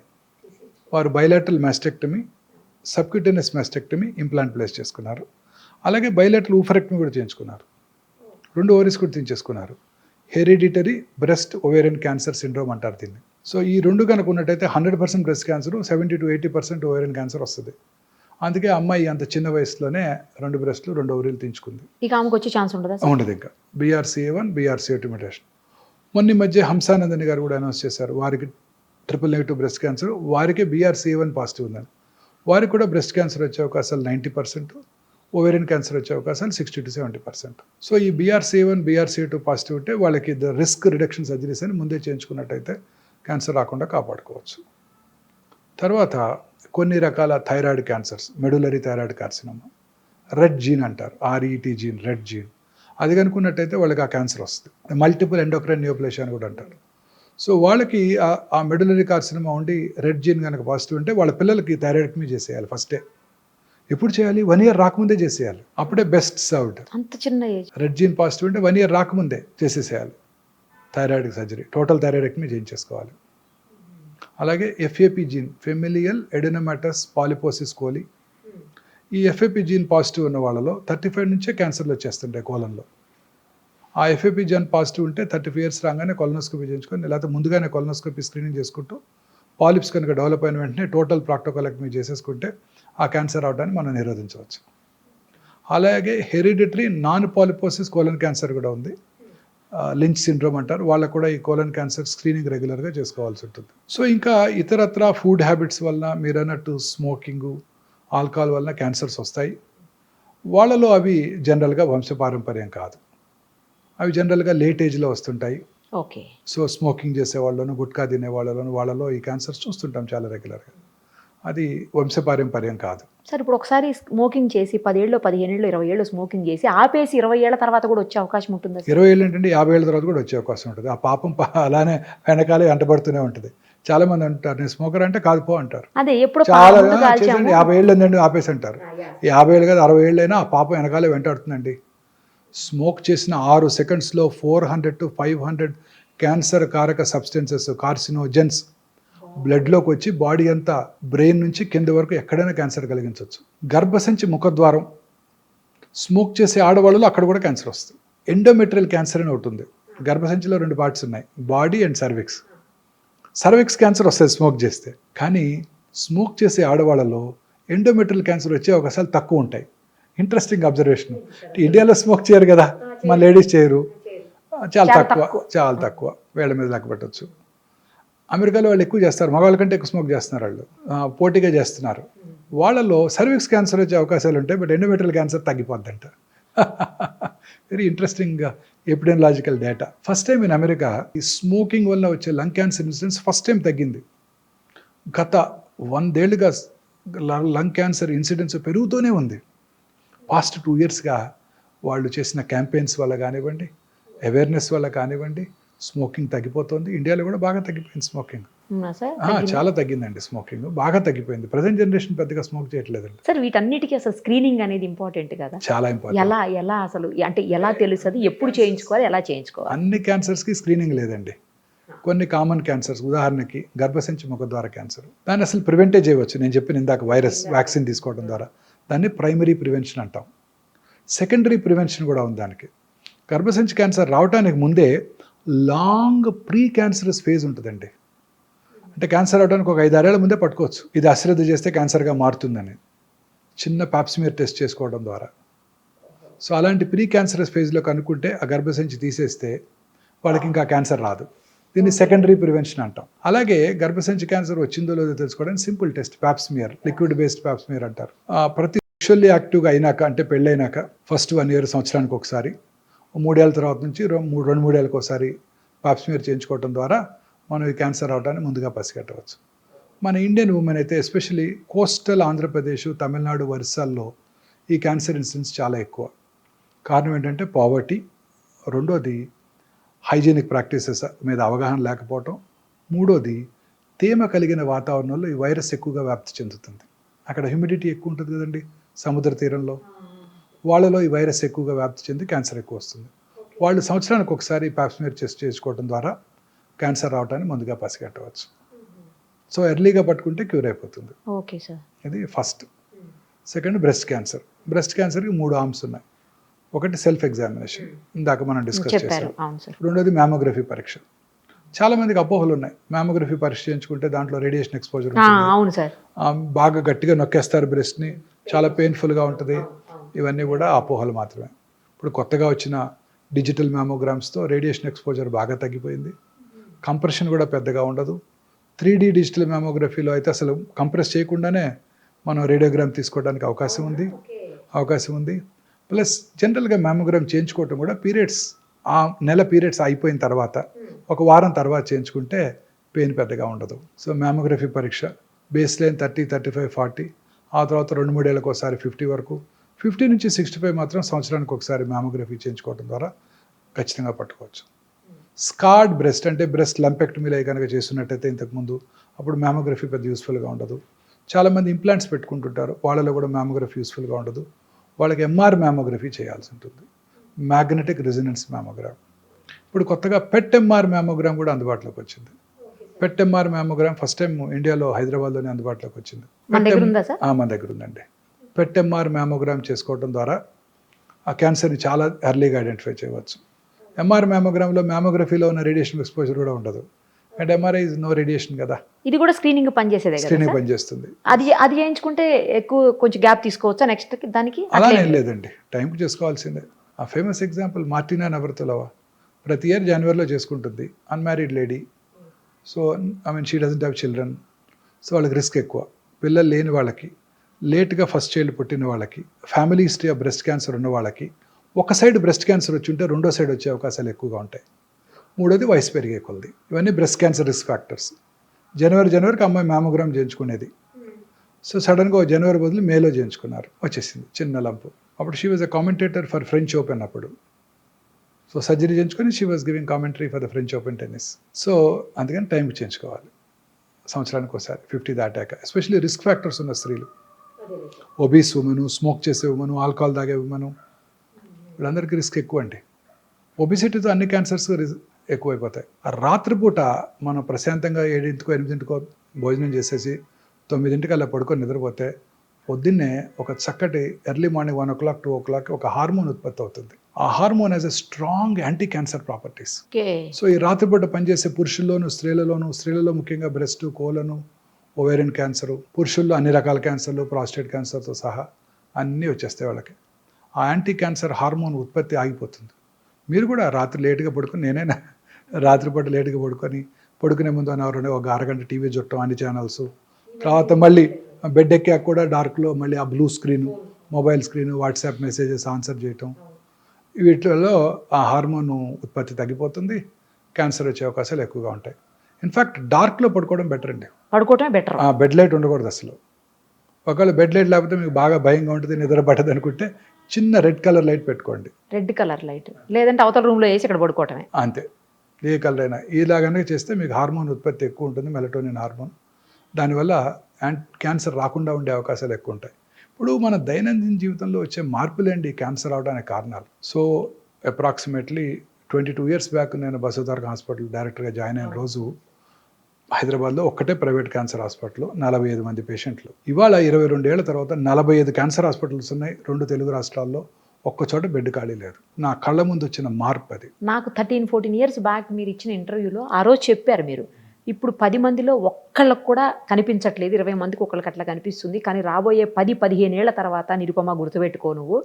వారు bilateral mastectomy, subcutaneous mastectomy, implant place చేసుకున్నారు. అలాగే బైలాటరల్ ఊఫరెక్టమీ కూడా చేయించుకున్నారు. 2 ఓవరీస్ కూడా తీయించేసుకున్నారు. Hereditary breast ovarian cancer syndrome అంటారు దీన్ని. సో ఈ 2 కనుక ఉన్నట్టయితే 100% breast cancer, 70 to 80% ovarian cancer వస్తుంది. అందుకే అమ్మాయి అంత చిన్న వయసులోనే 2 బ్రెస్ట్లు, 2 ఓవరీలు తీయించుకుంది. ఇక ఆమెకు వచ్చే ఛాన్స్ ఉండదా? ఉండదు. ఇంకా BRCA1, BRCA2 మ్యుటేషన్. మొన్న మధ్య హంసానందని గారు కూడా అనౌన్స్ చేశారు, వారికి ట్రిపుల్-నెగటివ్ బ్రెస్ట్ క్యాన్సర్, వారికే BRCA1 పాజిటివ్ ఉందని. వారికి కూడా బ్రెస్ట్ క్యాన్సర్ వచ్చే అవకాశాలు 90%, ఓవేరియన్ క్యాన్సర్ వచ్చే అవకాశాలు 60 to 70%. సో ఈ BRCA1, BRCA2 పాజిటివ్ ఉంటే వాళ్ళకి ద రిస్క్ రిడక్షన్ సర్జరీస్ అని ముందే చేయించుకున్నట్టయితే క్యాన్సర్ రాకుండా కాపాడుకోవచ్చు. తర్వాత కొన్ని రకాల thyroid cancers, medullary thyroid carcinoma, red gene అంటారు, RET జీన్, రెడ్ జీన్, అది కనుక్కున్నట్టయితే వాళ్ళకి ఆ క్యాన్సర్ వస్తుంది. మల్టిపుల్ ఎండోక్రైన్ నియోప్లేషియా అని కూడా అంటారు. సో వాళ్ళకి ఆ మెడులరీ కార్సినోమా ఉండి రెడ్ జీన్ కనుక పాజిటివ్ ఉంటే వాళ్ళ పిల్లలకి థైరాయిడెక్టమీ చేసేయాలి ఫస్టే. ఎప్పుడు చేయాలి? 1 year రాకముందే చేసేయాలి, అప్పుడే బెస్ట్ సర్వ్డ్. అంత చిన్న ఏజ్. రెడ్ జీన్ పాజిటివ్ ఉంటే 1 year రాకముందే చేసేసేయాలి థైరాయిడ్ సర్జరీ, టోటల్ థైరాయిడెక్టమీ చేయించేసుకోవాలి. అలాగే FAP gene, familial adenomatous polyposis coli, ఈ FAP జీన్ పాజిటివ్ ఉన్న వాళ్ళలో 35 నుంచే క్యాన్సర్లు వచ్చేస్తుంటాయి కోలంలో. ఆ FAP జీన్ పాజిటివ్ ఉంటే 35 years రాగానే కొలనోస్కోపీ చేయించుకొని, లేకపోతే ముందుగానే కొలనోస్కోపీ స్క్రీనింగ్ చేసుకుంటూ పాలిప్స్ కనుక డెవలప్ అయిన వెంటనే టోటల్ ప్రాక్టోకోలెక్టమీ చేసేసుకుంటే ఆ క్యాన్సర్ రావడాన్ని మనం నిరోధించవచ్చు. అలాగే hereditary non polyposis colon cancer కూడా ఉంది. లించ్ సిండ్రోమ్ అంటారు, వాళ్ళకు కూడా ఈ కోలన్ క్యాన్సర్ స్క్రీనింగ్ రెగ్యులర్గా చేసుకోవాల్సి ఉంటుంది. సో ఇంకా ఇతరత్ర ఫుడ్ హ్యాబిట్స్ వలన మీరు అన్నట్టు స్మోకింగు, ఆల్కహాల్ వలన క్యాన్సర్స్ వస్తాయి. వాళ్ళలో అవి జనరల్గా వంశపారంపర్యం కాదు, అవి జనరల్గా లేట్ ఏజ్లో వస్తుంటాయి. ఓకే. సో స్మోకింగ్ చేసే వాళ్ళను, గుట్కా తినే వాళ్ళలో ఈ క్యాన్సర్స్ చూస్తుంటాం చాలా రెగ్యులర్గా. అది వంశపారంపర్యం కాదు. సార్ ఇప్పుడు ఒకసారి స్మోకింగ్ చేసి 10 ఏళ్ళు 15 ఏళ్ళు 20 ఏళ్ళు స్మోకింగ్ చేసి ఆపేసి 20 ఏళ్ల తర్వాత కూడా వచ్చే అవకాశం ఉంటుందా? 20 ఏళ్ళు ఏంటంటే 50 ఏళ్ళ తర్వాత కూడా వచ్చే అవకాశం ఉంటుంది. ఆ పాపం అలానే వెనకాలే వెంటబడుతూనే ఉంటుంది. చాలా మంది అంటారు నేను స్మోకర్ అంటే కాదు పో అంటారు. అదే ఎప్పుడు చాలా చేయండి 50 ఏళ్ళు ఉందండి ఆపేసి అంటారు. 50 ఏళ్ళు కాదు 60 ఏళ్ళు అయినా ఆ పాపం వెనకాలే వెంటాడుతుందండి. స్మోక్ చేసిన 6 సెకండ్స్లో 400 to 500 క్యాన్సర్ కారక సబ్స్టెన్సెస్, కార్సినోజెన్స్ బ్లడ్లోకి వచ్చి బాడీ అంతా బ్రెయిన్ నుంచి కింద వరకు ఎక్కడైనా క్యాన్సర్ కలిగించవచ్చు. గర్భసంచి ముఖద్వారం స్మోక్ చేసే ఆడవాళ్ళలో అక్కడ కూడా క్యాన్సర్ వస్తుంది. ఎండోమెట్రియల్ క్యాన్సర్ అని ఒకటి ఉంది. గర్భసంచిలో 2 పార్ట్స్ ఉన్నాయి, body and cervix. Cervix cancer వస్తుంది స్మోక్ చేస్తే, కానీ స్మోక్ చేసే ఆడవాళ్ళలో ఎండోమెట్రియల్ క్యాన్సర్ వచ్చే అవకాశాలు తక్కువ ఉంటాయి. Interesting observation. ఇండియాలో స్మోక్ చేయరు కదా, మా లేడీస్ చేయరు, చాలా తక్కువ వేళ్ళ మీద లెక్క పెట్టచ్చు. అమెరికాలో వాళ్ళు ఎక్కువ చేస్తారు, మగవాళ్ళ కంటే ఎక్కువ స్మోక్ చేస్తున్నారు, వాళ్ళు పోటీగా చేస్తున్నారు. వాళ్ళలో సర్విక్స్ క్యాన్సర్ వచ్చే అవకాశాలు ఉంటాయి, బట్ ఎండోమెట్రియల్ క్యాన్సర్ తగ్గిపోద్దంట. Very interesting epidemiological data. First time in America ఈ స్మోకింగ్ వల్ల వచ్చే lung cancer incidence first time తగ్గింది. గత 100 ఏళ్ళుగా లంగ్ క్యాన్సర్ ఇన్సిడెన్స్ పెరుగుతూనే ఉంది. పాస్ట్ 2 ఇయర్స్గా వాళ్ళు చేసిన క్యాంపెయిన్స్ వల్ల కానివ్వండి, అవేర్నెస్ వల్ల కానివ్వండి, స్మోకింగ్ తగ్గిపోతుంది. ఇండియాలో కూడా బాగా తగ్గిపోయింది స్మోకింగ్. చాలా తగ్గిందండి స్మోకింగ్, బాగా తగ్గిపోయింది. ప్రజెంట్ జనరేషన్ పెద్దగా స్మోక్ చేయట్లేదండి. సార్ వీటన్నిటికీ అసలు స్క్రీనింగ్ అనేది ఇంపార్టెంట్ కదా, చాలా ఇంపార్టెంట్. ఎలా అసలు అంటే ఎలా తెలుస్తుంది, ఎప్పుడు చేయించుకోవాలి, ఎలా చేయించుకోవాలి? అన్ని క్యాన్సర్స్కి స్క్రీనింగ్ లేదండి. కొన్ని కామన్ క్యాన్సర్స్, ఉదాహరణకి గర్భసంచి ముఖద్వార క్యాన్సర్, దాన్ని అసలు ప్రివెంటే చేయవచ్చు. నేను చెప్పిన ఇందాక వైరస్ వ్యాక్సిన్ తీసుకోవడం ద్వారా, దాన్ని ప్రైమరీ ప్రివెన్షన్ అంటాం. సెకండరీ ప్రివెన్షన్ కూడా ఉంది దానికి. గర్భసంచి క్యాన్సర్ రావడానికి ముందే లాంగ్ ప్రీ క్యాన్సరస్ ఫేజ్ ఉంటుందండి. అంటే క్యాన్సర్ అవడానికి ఒక 5-6 ఏళ్ల ముందే పట్టుకోవచ్చు, ఇది అశ్రద్ధ చేస్తే క్యాన్సర్గా మారుతుందని, చిన్న పాప్స్మియర్ టెస్ట్ చేసుకోవడం ద్వారా. సో అలాంటి ప్రీ క్యాన్సరస్ ఫేజ్లో కనుక్కుంటే ఆ గర్భసంచి తీసేస్తే వాళ్ళకి ఇంకా క్యాన్సర్ రాదు. దీన్ని సెకండరీ ప్రివెన్షన్ అంటాం. అలాగే గర్భసంచి క్యాన్సర్ వచ్చిందో లేదో తెలుసుకోవడానికి simple test Pap smear, liquid based Pap smear అంటారు. ప్రతి సెక్షువల్లీ యాక్టివ్గా అయినాక, అంటే పెళ్ళైనాక ఫస్ట్ 1 ఇయర్ సంవత్సరానికి ఒకసారి, 3 ఏళ్ళ తర్వాత నుంచి 2-3 ఏళ్ళకి ఒకసారి పాప్స్మియర్ చేయించుకోవడం ద్వారా మనం ఈ క్యాన్సర్ రావడాన్ని ముందుగా పసిగట్టవచ్చు. మన ఇండియన్ ఉమెన్ అయితే ఎస్పెషలీ కోస్టల్ ఆంధ్రప్రదేశ్, తమిళనాడు, ఒరిస్సాల్లో ఈ క్యాన్సర్ ఇన్సిడెన్స్ చాలా ఎక్కువ. కారణం ఏంటంటే పావర్టీ, రెండోది హైజీనిక్ ప్రాక్టీసెస్ మీద అవగాహన లేకపోవటం, మూడోది తేమ కలిగిన వాతావరణంలో ఈ వైరస్ ఎక్కువగా వ్యాప్తి చెందుతుంది. అక్కడ హ్యూమిడిటీ ఎక్కువ ఉంటుంది కదండి సముద్ర తీరంలో, వాళ్ళలో ఈ వైరస్ ఎక్కువగా వ్యాప్తి చెంది క్యాన్సర్ ఎక్కువ వస్తుంది. వాళ్ళు సంవత్సరానికి ఒకసారి పాప్స్మియర్ టెస్ట్ చేసుకోవడం ద్వారా క్యాన్సర్ రావడాన్ని ముందుగా పసిగట్టవచ్చు. సో ఎర్లీగా పట్టుకుంటే క్యూర్ అయిపోతుంది. Okay sir. ఇది first. Second breast cancer. Breast క్యాన్సర్కి 3 ఆర్మ్స్ ఉన్నాయి. ఒకటి సెల్ఫ్ ఎగ్జామినేషన్, ఇందాక మనం డిస్కస్ చేసాం. రెండోది మ్యామోగ్రఫీ పరీక్ష. చాలా మందికి అపోహలు ఉన్నాయి, మ్యామోగ్రఫీ పరీక్ష చేయించుకుంటే దాంట్లో రేడియేషన్ ఎక్స్పోజర్ ఉంటుంది, బాగా గట్టిగా నొక్కేస్తారు బ్రెస్ట్ని, చాలా పెయిన్ఫుల్గా ఉంటుంది. ఇవన్నీ కూడా అపోహలు మాత్రమే. ఇప్పుడు కొత్తగా వచ్చిన డిజిటల్ మ్యామోగ్రామ్స్తో రేడియేషన్ ఎక్స్పోజర్ బాగా తగ్గిపోయింది, కంప్రెషన్ కూడా పెద్దగా ఉండదు. 3D డిజిటల్ మ్యామోగ్రఫీలో అయితే అసలు కంప్రెస్ చేయకుండానే మనం రేడియోగ్రామ్ తీసుకోవడానికి అవకాశం ఉంది. ప్లస్ జనరల్గా మ్యామోగ్రామ్ చేయించుకోవటం కూడా పీరియడ్స్, ఆ నెల పీరియడ్స్ అయిపోయిన తర్వాత 1 వారం తర్వాత చేయించుకుంటే పెయిన్ పెద్దగా ఉండదు. సో మ్యామోగ్రఫీ పరీక్ష బేస్ లైన్ 30, 35, 40, ఆ తర్వాత 2-3 ఏళ్ళకి ఒకసారి 50 వరకు, 50 నుంచి 65 మాత్రం సంవత్సరానికి ఒకసారి మ్యామోగ్రఫీ చేయించుకోవడం ద్వారా ఖచ్చితంగా పట్టుకోవచ్చు. స్కార్డ్ బ్రెస్ట్, అంటే బ్రెస్ట్ లంపెక్టమీలో కనుక చేస్తున్నట్టయితే ఇంతకుముందు, అప్పుడు మ్యామోగ్రఫీ పెద్ద యూస్ఫుల్గా ఉండదు. చాలామంది ఇంప్లాంట్స్ పెట్టుకుంటుంటారు, వాళ్ళలో కూడా మ్యామోగ్రఫీ యూస్ఫుల్గా ఉండదు. వాళ్ళకి ఎంఆర్ మ్యామోగ్రఫీ చేయాల్సి ఉంటుంది, మ్యాగ్నెటిక్ రెజొనెన్స్ మ్యామోగ్రామ్. ఇప్పుడు కొత్తగా పెట్ ఎంఆర్ మ్యామోగ్రామ్ కూడా అందుబాటులోకి వచ్చింది. PET MR mammogram first time ఇండియాలో హైదరాబాద్లోనే అందుబాటులోకి వచ్చింది. మన దగ్గర ఉందండి. పెట్ ఎంఆర్ మ్యామోగ్రామ్ చేసుకోవడం ద్వారా ఆ క్యాన్సర్ని చాలా ఎర్లీగా ఐడెంటిఫై చేయవచ్చు. ఎంఆర్ మ్యామోగ్రామ్లో మ్యామోగ్రఫీలో ఉన్న రేడియేషన్ ఎక్స్పోజర్ కూడా ఉండదు, and MRI is no radiation కదా. ఇది కూడా స్క్రీనింగ్ పనిచేస్తుంది. అది చేయించుకుంటే ఎక్కువ కొంచెం గ్యాప్ తీసుకోవచ్చా నెక్స్ట్ దానికి? అలానే లేదండి, టైంకి చేసుకోవాల్సిందే. ఆ ఫేమస్ ఎగ్జాంపుల్ మార్టినా నవరతులవా, ప్రతి ఇయర్ జనవరిలో చేసుకుంటుంది, unmarried lady. So she doesn't have children. So వాళ్ళకి రిస్క్ ఎక్కువ. పిల్లలు లేని వాళ్ళకి, లేట్గా ఫస్ట్ చైల్డ్ పుట్టిన వాళ్ళకి, family history of breast cancer ఉన్న వాళ్ళకి, ఒక సైడ్ బ్రెస్ట్ క్యాన్సర్ వచ్చి ఉంటే రెండో సైడ్ వచ్చే అవకాశాలు ఎక్కువగా ఉంటాయి. మూడోది వయసు పెరిగే కొలది. ఇవన్నీ బ్రెస్ట్ క్యాన్సర్ రిస్క్ ఫ్యాక్టర్స్. జనవరికి అమ్మాయి మ్యామోగ్రామ్ చేయించుకునేది. సో సడన్గా జనవరి బదులు మేలో చేయించుకున్నారు, వచ్చేసింది చిన్న లంపు. అప్పుడు she was a commentator for French open. అప్పుడు సో సర్జరీ చేయించుకొని she was giving commentary for the French open tennis. So అందుకని టైంకి చేయించుకోవాలి, సంవత్సరానికి ఒకసారి 50 దాటాక. ఎస్పెషల్లీ రిస్క్ ఫ్యాక్టర్స్ ఉన్న స్త్రీలు, ఒబీస్ ఉమెను, స్మోక్ చేసే ఉమెను, ఆల్కహాల్ తాగే ఉమెను, వీళ్ళందరికీ రిస్క్ ఎక్కువ అండి. ఒబిసిటీతో అన్ని క్యాన్సర్స్ ఎక్కువైపోతాయి. రాత్రిపూట మనం ప్రశాంతంగా 7ంటికో 8ంటికో భోజనం చేసేసి 9ంటికి అలా పడుకొని నిద్రపోతే పొద్దున్నే ఒక చక్కటి ఎర్లీ మార్నింగ్ 1 o'clock 2 o'clock ఒక హార్మోన్ ఉత్పత్తి అవుతుంది. ఆ hormone has a strong anti cancer properties. So ఈ రాత్రిపూట పనిచేసే పురుషుల్లోనూ స్త్రీలలో ముఖ్యంగా బ్రెస్ట్, కోలను, ఓవేరియన్ క్యాన్సరు, పురుషుల్లో అన్ని రకాల క్యాన్సర్లు, ప్రాస్టేట్ క్యాన్సర్తో సహా అన్నీ వచ్చేస్తాయి వాళ్ళకి. ఆ యాంటీ క్యాన్సర్ హార్మోన్ ఉత్పత్తి ఆగిపోతుంది. మీరు కూడా రాత్రి లేటుగా పడుకొని, నేనైనా రాత్రిపూట లేటుగా పడుకునే ముందు ఒక అరగంట టీవీ చుట్టం, అన్ని ఛానల్స్, తర్వాత మళ్ళీ బెడ్ ఎక్కాక కూడా డార్క్లో మళ్ళీ ఆ blue screen, mobile screen, WhatsApp messages answer చేయటం, వీటిలో ఆ హార్మోన్ ఉత్పత్తి తగ్గిపోతుంది, క్యాన్సర్ వచ్చే అవకాశాలు ఎక్కువగా ఉంటాయి. ఇన్ఫ్యాక్ట్ డార్క్లో పడుకోవడం బెటర్ అండి. పడుకోవటమే బెటర్. బెడ్ లైట్ ఉండకూడదు అసలు. ఒకవేళ బెడ్ లైట్ లేకపోతే మీకు బాగా భయంగా ఉంటుంది, నిద్ర పట్టదు అనుకుంటే చిన్న రెడ్ కలర్ లైట్ పెట్టుకోండి. రెడ్ కలర్ లైట్, లేదంటే అవతల రూమ్లో వేసి ఇక్కడ పడుకోవటమే. అంతే, ఏ కలర్ అయినా. ఇలాగనే చేస్తే మీకు హార్మోన్ ఉత్పత్తి ఎక్కువ ఉంటుంది, మెలటోనిన్ హార్మోన్. దానివల్ల క్యాన్సర్ రాకుండా ఉండే అవకాశాలు ఎక్కువ ఉంటాయి. ఇప్పుడు మన దైనందిన జీవితంలో వచ్చే మార్పులేండి క్యాన్సర్ అవడానికి కారణాలు. సో అప్రాక్సిమేట్లీ 22 years బ్యాక్ నేను బసవతారక హాస్పిటల్ డైరెక్టర్గా జాయిన్ అయిన రోజు హైదరాబాద్లో ఒక్కటే ప్రైవేట్ క్యాన్సర్ హాస్పిటల్, 45 మంది పేషెంట్లు. ఇవాళ 22 ఏళ్ల తర్వాత 45 క్యాన్సర్ హాస్పిటల్స్ ఉన్నాయి 2 తెలుగు రాష్ట్రాల్లో. ఒక్కచోట బెడ్ ఖాళీ లేదు. నా కళ్ళ ముందు వచ్చిన మార్పు అది. నాకు 13-14 years బ్యాక్ మీరు ఇచ్చిన ఇంటర్వ్యూలో ఆ రోజు చెప్పారు మీరు, ఇప్పుడు 10 మందిలో ఒక్కళ్ళకు కూడా కనిపించట్లేదు, 20 మందికి ఒక్కళ్ళకి అట్లా కనిపిస్తుంది, కానీ రాబోయే 10-15 ఏళ్ల తర్వాత నిరుపమ గుర్తుపెట్టుకో నువ్వు,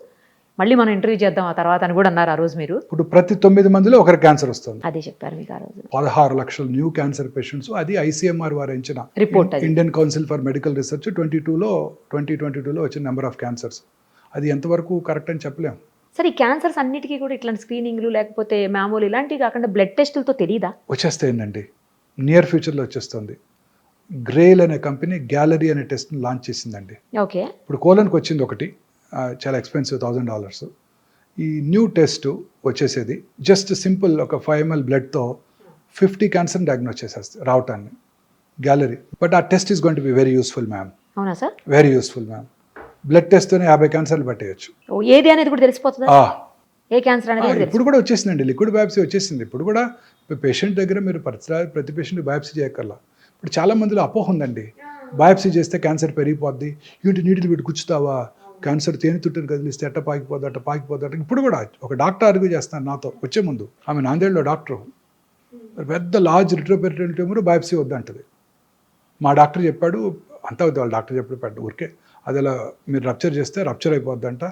మళ్ళీ మనం ఇంటర్వ్యూ చేద్దాం ఆ తర్వాత అని కూడా అన్నారు ఆ రోజు మీరు. ఇప్పుడు ప్రతి 9 మందిలో ఒకరికి క్యాన్సర్ వస్తుంది. అదే చెప్పారు మీకు ఆ రోజు. 16 లక్షల న్యూ క్యాన్సర్ పేషెంట్స్. అది ICMR వారు ఇచ్చిన report, Indian Council for Medical Research 2022లో వచ్చిన నెంబర్ ఆఫ్ క్యాన్సర్స్. అది ఎంతవరకు కరెక్ట్ అని చెప్పలేం. సరే, ఈ క్యాన్సర్స్ అన్నిటికీ కూడా ఇట్లాంటి స్క్రీనింగ్లు లేకపోతే మామూలు ఇలాంటివి కాకుండా బ్లడ్ టెస్టులతో తెలియదా? వచ్చేస్తాయండి, నియర్ ఫ్యూచర్లో వచ్చేస్తుంది. గ్రేల్ అనే కంపెనీ గ్యాలరీ అనే టెస్ట్ని లాంచ్ చేసిందండి. ఓకే. ఇప్పుడు కోలన్కి వచ్చింది ఒకటి, చాలా ఎక్స్పెన్సివ్, $1000. ఈ న్యూ టెస్ట్ వచ్చేసేది జస్ట్ సింపుల్ ఒక 5 ml బ్లడ్తో 50 క్యాన్సర్ డయాగ్నోస్ చేసేస్తుంది రావటాన్ని, గ్యాలరీ. బట్ ఆ test is going to be very useful ma'am. అవునా sir? Very useful ma'am. Blood టెస్ట్తోనే 50 క్యాన్సర్లు పట్టేయచ్చు. ఏది అనేది కూడా తెలిసిపోతుందా? ఏ క్యాన్సర్ అనేది ఇప్పుడు కూడా వచ్చేసిందండి, లిక్విడ్ బయాప్సీ వచ్చేసింది. ఇప్పుడు కూడా పేషెంట్ దగ్గర మీరు ప్రతి పేషెంట్ బయాప్సీ చేయక్కర్లా. ఇప్పుడు చాలా మందిలో అపోహ ఉందండి, బయాప్సీ చేస్తే క్యాన్సర్ పెరిగిపోద్ది, ఇంటి నీటిని పెట్టి కూర్చుతావా, క్యాన్సర్ తేనె తుట్టిని కదిలిస్తే అట్ట పాకిపోద్ది. ఇప్పుడు కూడా ఒక డాక్టర్ ఆర్గ్యూ చేస్తాను నాతో వచ్చే ముందు. ఆమె నాందేడ్లో డాక్టర్, పెద్ద లార్జ్ రిట్రోపెరిటోనియల్ ట్యూమర్, బయాప్సీ వద్దంటది. మా డాక్టర్ చెప్పాడు, అంతా అవుతుంది వాళ్ళ డాక్టర్ చెప్పాడు పెట్టు ఊరికే, అది అలా మీరు రప్చర్ చేస్తే రప్చర్ అయిపోద్దంట,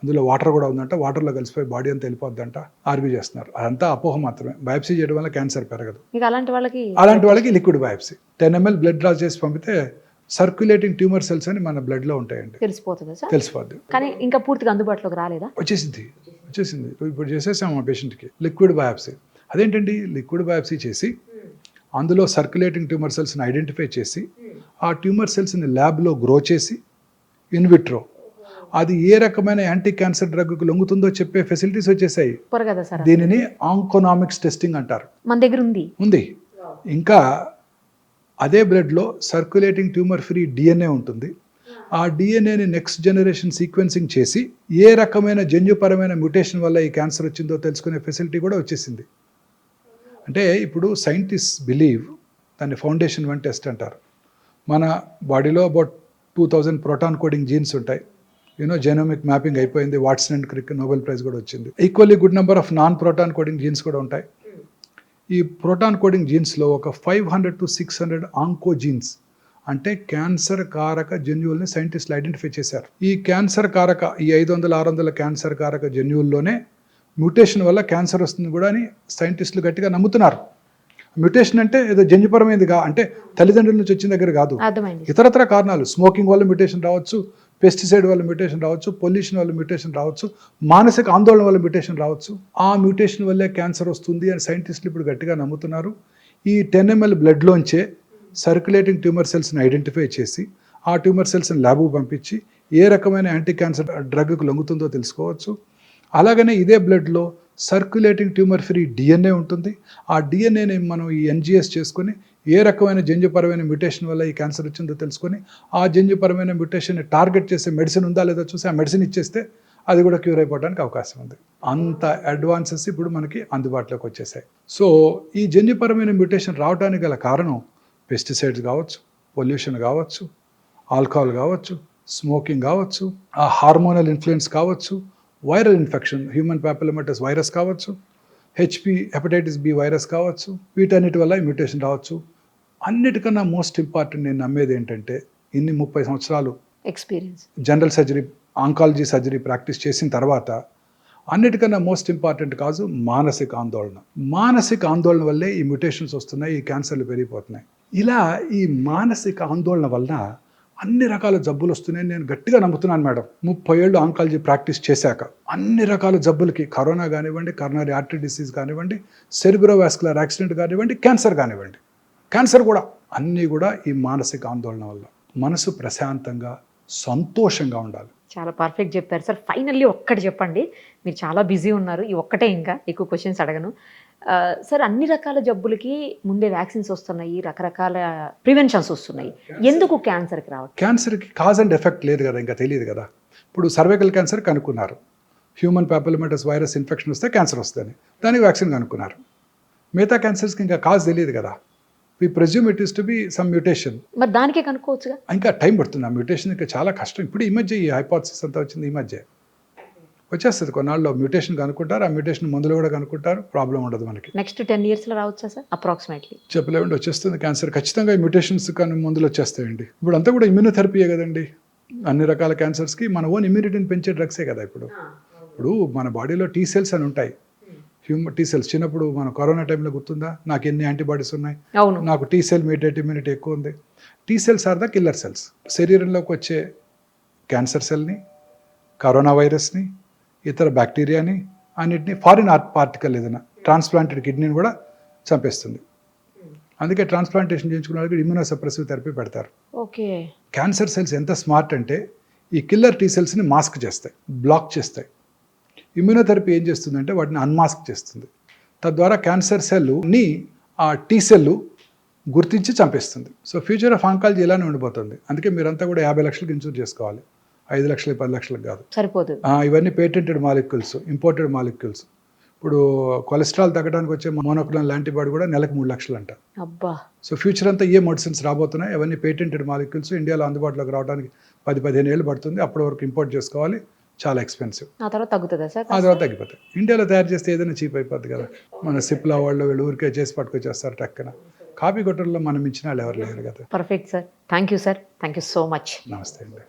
అందులో వాటర్ కూడా ఉందంట, వాటర్లో కలిసిపోయి బాడీ అంతా వెళ్ళిపోద్దంట ఆర్గ్యూ చేస్తున్నారు. అదంతా అపోహ మాత్రమే. బయాప్సీ చేయడం వల్ల క్యాన్సర్ పెరగదు. అలాంటి వాళ్ళకి liquid biopsy 10 ml blood draw చేసి పంపితే సర్క్యులేటింగ్ ట్యూమర్ సెల్స్ అని మన బ్లడ్లో ఉంటాయండి, తెలిసిపోద్ది. కానీ ఇంకా పూర్తిగా అందుబాటులోకి రాలేదా? వచ్చేసింది. ఇప్పుడు చేసేసాం మా పేషెంట్కి లిక్విడ్ బయాప్సీ. అదేంటండి, లిక్విడ్ బయాప్సీ చేసి అందులో సర్క్యులేటింగ్ ట్యూమర్ సెల్స్ని ఐడెంటిఫై చేసి ఆ ట్యూమర్ సెల్స్ని ల్యాబ్లో గ్రో చేసి ఇన్విట్రో అది ఏ రకమైన యాంటీ క్యాన్సర్ డ్రగ్కు లొంగుతుందో చెప్పే ఫెసిలిటీస్ వచ్చేసాయి. దీనిని ఆంకోనామిక్స్ టెస్టింగ్ అంటారు. మన దగ్గర ఉంది. ఇంకా అదే బ్లడ్లో సర్క్యులేటింగ్ ట్యూమర్ ఫ్రీ DNA ఉంటుంది. ఆ DNAని నెక్స్ట్ జనరేషన్ సీక్వెన్సింగ్ చేసి ఏ రకమైన జన్యుపరమైన మ్యూటేషన్ వల్ల ఈ క్యాన్సర్ వచ్చిందో తెలుసుకునే ఫెసిలిటీ కూడా వచ్చేసింది. అంటే ఇప్పుడు సైంటిస్ట్ బిలీవ్ దాన్ని ఫౌండేషన్ 1 టెస్ట్ అంటారు. మన బాడీలో అబౌట్ 2000 ప్రోటాన్ కోడింగ్ జీన్స్ ఉంటాయి. జెనోమిక్ మ్యాపింగ్ అయిపోయింది, Watson and Crick Nobel prize కూడా వచ్చింది. Equally good number of non proton coding jeans కూడా ఉంటాయి. ఈ ప్రోటాన్ కోడింగ్ జీన్స్లో ఒక 500 to 600 ఆంకో జీన్స్, అంటే క్యాన్సర్ కారక జన్యువుల్ని సైంటిస్టులు ఐడెంటిఫై చేశారు. ఈ క్యాన్సర్ కారక, ఈ 500-600 క్యాన్సర్ కారక జన్యువుల్లోనే మ్యూటేషన్ వల్ల క్యాన్సర్ వస్తుంది కూడా అని సైంటిస్టులు గట్టిగా నమ్ముతున్నారు. మ్యూటేషన్ అంటే ఏదో జన్యుపరమైనదిగా, అంటే తల్లిదండ్రుల నుంచి వచ్చిన దగ్గర కాదు, అర్థమైంది. ఇతరత్ర కారణాలు, స్మోకింగ్ వల్ల మ్యూటేషన్ రావచ్చు, పెస్టిసైడ్ వల్ల మ్యూటేషన్ రావచ్చు, పొల్యూషన్ వల్ల మ్యూటేషన్ రావచ్చు, మానసిక ఆందోళన వల్ల మ్యూటేషన్ రావచ్చు. ఆ మ్యూటేషన్ వల్లే క్యాన్సర్ వస్తుంది అని సైంటిస్టులు ఇప్పుడు గట్టిగా నమ్ముతున్నారు. ఈ 10 ml బ్లడ్లోంచే సర్క్యులేటింగ్ ట్యూమర్ సెల్స్ని ఐడెంటిఫై చేసి ఆ ట్యూమర్ సెల్స్ని ల్యాబ్కు పంపించి ఏ రకమైన యాంటీ క్యాన్సర్ డ్రగ్కు లొంగుతుందో తెలుసుకోవచ్చు. అలాగనే ఇదే బ్లడ్లో సర్క్యులేటింగ్ ట్యూమర్ ఫ్రీ డిఎన్ఏ ఉంటుంది. ఆ డిఎన్ఏని మనం ఈ ఎన్జిఎస్ చేసుకొని ఏ రకమైన జన్యుపరమైన మ్యూటేషన్ వల్ల ఈ క్యాన్సర్ వచ్చిందో తెలుసుకొని ఆ జన్యుపరమైన మ్యూటేషన్ని టార్గెట్ చేసే మెడిసిన్ ఉందా లేదా చూసి ఆ మెడిసిన్ ఇచ్చేస్తే అది కూడా క్యూర్ అయిపోవడానికి అవకాశం ఉంది. అంత అడ్వాన్సెస్ ఇప్పుడు మనకి అందుబాటులోకి వచ్చేసాయి. సో ఈ జన్యుపరమైన మ్యూటేషన్ రావడానికి గల కారణం పెస్టిసైడ్స్ కావచ్చు, పొల్యూషన్ కావచ్చు, ఆల్కహాల్ కావచ్చు, స్మోకింగ్ కావచ్చు, ఆ హార్మోనల్ ఇన్ఫ్లుయెన్స్ కావచ్చు, వైరల్ ఇన్ఫెక్షన్, హ్యూమన్ ప్యాపిలోమాటస్ వైరస్ కావచ్చు, హెపటైటిస్ బి వైరస్ కావచ్చు, వీటన్నిటి వల్ల మ్యూటేషన్ రావచ్చు. అన్నిటికన్నా మోస్ట్ ఇంపార్టెంట్ నేను నమ్మేది ఏంటంటే, ఇన్ని 30 సంవత్సరాలు experience general surgery, oncology surgery practice చేసిన తర్వాత అన్నిటికన్నా మోస్ట్ ఇంపార్టెంట్ కాదు మానసిక ఆందోళన. మానసిక ఆందోళన వల్లే ఈ మ్యూటేషన్స్ వస్తున్నాయి, ఈ క్యాన్సర్లు పెరిగిపోతున్నాయి. ఇలా ఈ మానసిక ఆందోళన వలన అన్ని రకాల జబ్బులు వస్తున్నాయని నేను గట్టిగా నమ్ముతున్నాను మేడం. 30 ఏళ్ళు ఆంకాలజీ ప్రాక్టీస్ చేశాక అన్ని రకాల జబ్బులకి, కరోనా కానివ్వండి, కరోనరీ ఆర్టరీ డిసీజ్ కానివ్వండి, సెరిబ్రోవాస్కులర్ యాక్సిడెంట్ కానివ్వండి, క్యాన్సర్ కానివ్వండి, క్యాన్సర్ కూడా అన్నీ కూడా ఈ మానసిక ఆందోళన వల్ల. మనసు ప్రశాంతంగా సంతోషంగా ఉండాలి. చాలా పర్ఫెక్ట్ చెప్పారు సార్. ఫైనల్లీ ఒక్కటి చెప్పండి, మీరు చాలా బిజీ ఉన్నారు, ఈ ఒక్కటే, ఇంకా ఎక్కువ క్వశ్చన్స్ అడగను. సార్, అన్ని రకాల జబ్బులకి ముందే వ్యాక్సిన్స్ వస్తున్నాయి, రకరకాల ప్రివెన్షన్స్ వస్తున్నాయి, ఎందుకు క్యాన్సర్కి రావట్లేదు? క్యాన్సర్కి కాజ్ అండ్ ఎఫెక్ట్ లేదు కదా, ఇంకా తెలియదు కదా. ఇప్పుడు సర్వైకల్ క్యాన్సర్ కనుక్కున్నారు, హ్యూమన్ ప్యాపిలోమాటస్ వైరస్ ఇన్ఫెక్షన్ వస్తే క్యాన్సర్ వస్తుంది, దానికి వ్యాక్సిన్ కనుక్కున్నారు. మిగతా క్యాన్సర్స్కి ఇంకా కాజ్ తెలియదు కదా. We presume it is to be some mutation. మరి దానికే కనుక్కోవచ్చుగా. ఇంకా టైం పడుతుంది. ఆ మ్యూటేషన్ ఇంకా చాలా కష్టం. ఇప్పుడు ఈ మధ్య ఈ హైపోథసిస్ అంతా వచ్చింది, ఈ మధ్య వచ్చేస్తుంది. కొన్నాళ్ళు మ్యూటేషన్ కనుక్కుంటారు, ఆ మ్యూటేషన్ మందులు కూడా కనుక్కుంటారు, ప్రాబ్లం ఉండదు మనకి. నెక్స్ట్ 10 yearsలో రావచ్చా సార్ అప్రాక్సిమేట్లీ? చెప్పలేమండి, వచ్చేస్తుంది క్యాన్సర్ ఖచ్చితంగా. ఈ మ్యూటేషన్స్ కానీ మందులు వచ్చేస్తాయండి. ఇప్పుడు అంతా కూడా ఇమ్యూనోథెరపీయే కదండి. అన్ని రకాల క్యాన్సర్స్కి మన ఓన్ ఇమ్యూనిటీని పెంచే డ్రగ్సే కదా. ఇప్పుడు మన బాడీలో టీ సెల్స్ అని ఉంటాయి, హ్యూమన్ టీ సెల్స్. చిన్నప్పుడు మన కరోనా టైంలో గుర్తుందా, నాకు ఎన్ని యాంటీబాడీస్ ఉన్నాయి, అవును, నాకు టీ సెల్ మీడియేట్ ఇమ్యూనిటీ ఎక్కువ ఉంది. T cells are the killer cells. శరీరంలోకి వచ్చే క్యాన్సర్ సెల్ని, కరోనా వైరస్ని, ఇతర బ్యాక్టీరియాని, అన్నిటిని, ఫారిన్ పార్టికల్ ఏదైనా ట్రాన్స్ప్లాంటెడ్ కిడ్నీని కూడా చంపేస్తుంది. అందుకే ట్రాన్స్ప్లాంటేషన్ చేయించుకున్న వాళ్ళకి ఇమ్యూనోసప్రెసివ్ థెరపీ పెడతారు. ఓకే. క్యాన్సర్ సెల్స్ ఎంత స్మార్ట్ అంటే ఈ కిల్లర్ టీ సెల్స్ని మాస్క్ చేస్తాయి, బ్లాక్ చేస్తాయి. ఇమ్యూనోథెరపీ ఏం చేస్తుందంటే వాటిని అన్మాస్క్ చేస్తుంది. తద్వారా క్యాన్సర్ సెల్ని ఆ టీ సెల్ గుర్తించి చంపేస్తుంది. సో ఫ్యూచర్ ఆఫ్ ఆంకాలజీ ఇలానే ఉండిపోతుంది. అందుకే మీరంతా కూడా 50 లక్షలకు ఇన్సూర్ చేసుకోవాలి, 5 లక్షలు 10 లక్షలకు కాదు, సరిపోదు. ఇవన్నీ పేటెంటెడ్ మాలిక్యూల్స్, ఇంపోర్టెడ్ మాలిక్యూల్స్. ఇప్పుడు కొలెస్ట్రాల్ తగ్గడానికి వచ్చే మోనోక్లోనల్ యాంటీబాడీ కూడా నెలకు 3 లక్షలు అంట. అబ్బా. సో ఫ్యూచర్ అంతా ఏ మెడిసిన్స్ రాబోతున్నాయి, అవన్నీ పేటెంటెడ్ మాలిక్యూల్స్. ఇండియాలో అందుబాటులోకి రావడానికి 10-15 ఏళ్ళు పడుతుంది. అప్పటి వరకు ఇంపోర్ట్ చేసుకోవాలి, చాలా ఎక్స్పెన్సివ్. ఆ తర్వాత తగ్గుతుందా సార్? ఆ తర్వాత తగ్గిపోతాయి. ఇండియాలో తయారు చేస్తే ఏదైనా చీప్ అయిపోద్ది కదా. మన సిప్లా వాళ్ళు వీళ్ళు ఊరికే చేసి పట్టుకొచ్చేస్తారు టక్కన. కాపీ కొట్టడంలో మనం ఇచ్చిన వాళ్ళు ఎవరు లేరు కదా. Perfect sir. Thank you sir, thank you so much. నమస్తే అండి.